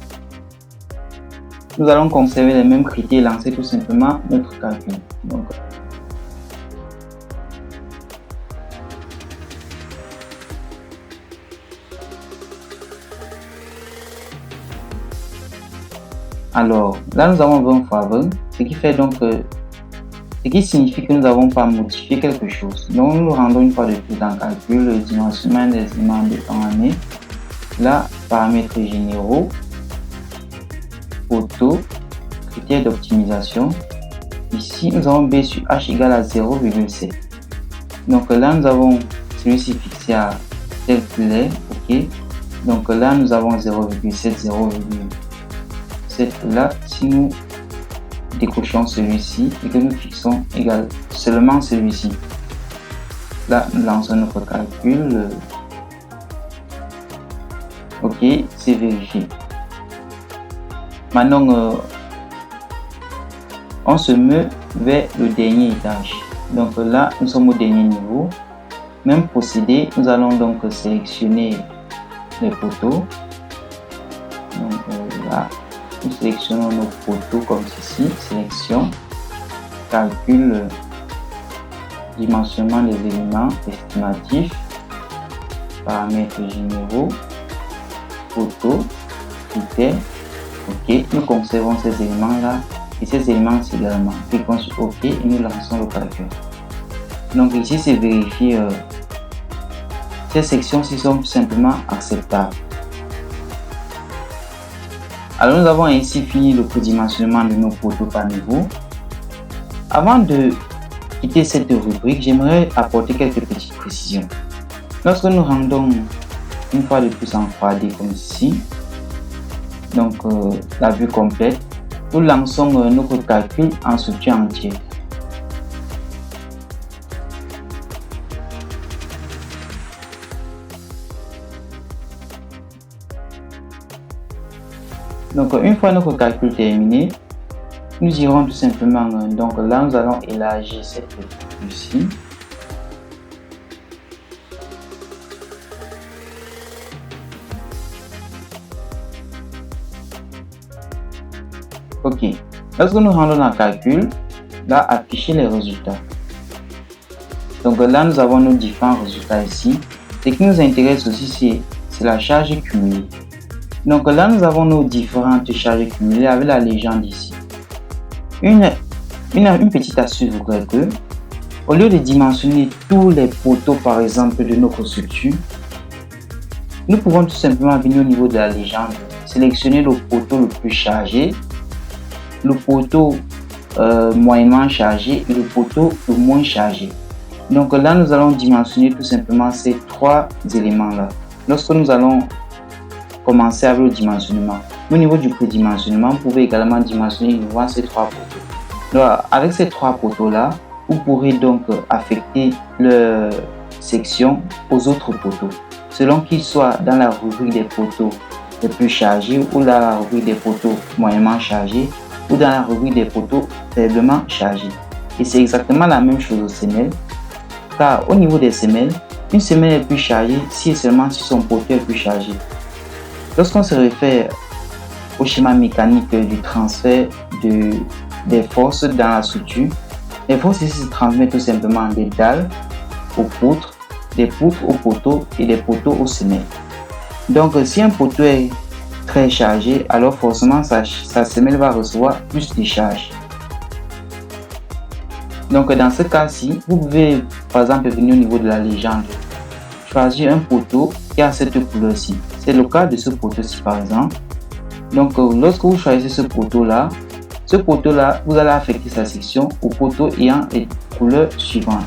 Nous allons conserver les mêmes critères et lancer tout simplement notre calcul. Donc, alors, là nous avons 20 x 20, ce qui fait donc ce qui signifie que nous n'avons pas modifié quelque chose. Donc nous nous rendons une fois de plus dans le calcul, le dimensionnement des éléments de temps année. Là, paramètres généraux, photo, critères d'optimisation. Ici, nous avons B sur H égale à 0,7. Donc là, nous avons celui-ci fixé à tel qu'il est. OK. Donc là, nous avons 0,7, 0,7 là. Si nous décochons celui-ci et que nous fixons égal seulement celui-ci, là, nous lançons notre calcul. OK, c'est vérifié. Maintenant, on se met vers le dernier étage. Donc là, nous sommes au dernier niveau. Même procédé, nous allons donc sélectionner les poteaux. Donc là, nous sélectionnons nos poteaux comme ceci. Sélection, calcul, dimensionnement des éléments estimatifs, paramètres généraux, photo, critères. OK, nous conservons ces éléments-là et ces éléments également. Cliquons sur OK et nous lançons le calcul. Donc ici, c'est vérifier ces sections-ci sont tout simplement acceptables. Alors nous avons ainsi fini le prédimensionnement de nos poteaux par niveau. Avant de quitter cette rubrique, j'aimerais apporter quelques petites précisions. Lorsque nous rendons une fois de plus en 3D comme ici, donc la vue complète, nous lançons notre calcul en structure entière. Donc une fois notre calcul terminé, nous irons tout simplement, donc là nous allons élargir cette vue-ci. OK. Lorsque nous rendons dans le calcul, là, afficher les résultats. Donc là, nous avons nos différents résultats ici. Ce qui nous intéresse aussi, c'est la charge cumulée. Donc là, nous avons nos différentes charges cumulées avec la légende ici. Une petite astuce voudrait que, au lieu de dimensionner tous les poteaux, par exemple, de notre structure, nous pouvons tout simplement venir au niveau de la légende, sélectionner le poteau le plus chargé, le poteau moyennement chargé et le poteau le moins chargé. Donc là, nous allons dimensionner tout simplement ces trois éléments-là. Lorsque nous allons commencer avec le dimensionnement, au niveau du prédimensionnement, vous pouvez également dimensionner uniquement ces trois poteaux. Donc, avec ces trois poteaux-là, vous pourrez donc affecter leur section aux autres poteaux, selon qu'ils soient dans la rubrique des poteaux les plus chargés ou dans la rubrique des poteaux moyennement chargés ou dans la rubrique des poteaux faiblement chargés. Et c'est exactement la même chose aux semelles, car au niveau des semelles, une semelle est plus chargée si et seulement si son poteau est plus chargé. Lorsqu'on se réfère au schéma mécanique du transfert des forces dans la structure, les forces ici se transmettent tout simplement des dalles aux poutres, des poutres aux poteaux et des poteaux aux semelles. Donc si un poteau est très chargé, alors forcément sa semelle va recevoir plus de charge. Donc dans ce cas-ci, vous pouvez par exemple venir au niveau de la légende, choisir un poteau qui a cette couleur-ci. C'est le cas de ce poteau-ci par exemple. Donc lorsque vous choisissez ce poteau-là, vous allez affecter sa section au poteau ayant les couleurs suivantes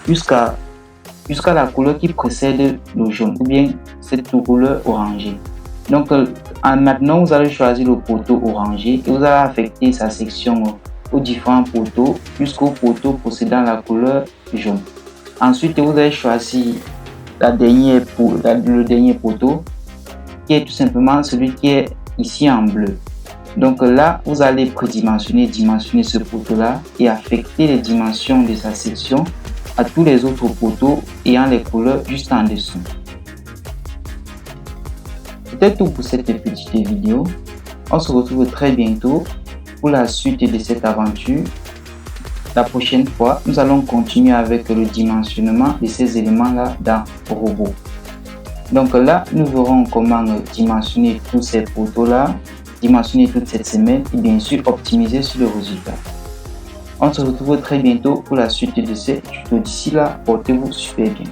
jusqu'à la couleur qui précède le jaune ou bien cette couleur orangée. Donc maintenant, vous allez choisir le poteau orangé et vous allez affecter sa section aux différents poteaux jusqu'au poteau possédant la couleur jaune. Ensuite, vous allez choisir le dernier poteau qui est tout simplement celui qui est ici en bleu. Donc là, vous allez dimensionner ce poteau-là et affecter les dimensions de sa section à tous les autres poteaux ayant les couleurs juste en dessous. C'était tout pour cette petite vidéo. On se retrouve très bientôt pour la suite de cette aventure. La prochaine fois, nous allons continuer avec le dimensionnement de ces éléments-là dans Robot. Donc là, nous verrons comment dimensionner tous ces poteaux-là, dimensionner toute cette semelle et bien sûr optimiser sur le résultat. On se retrouve très bientôt pour la suite de ce tuto. D'ici là, portez-vous super bien.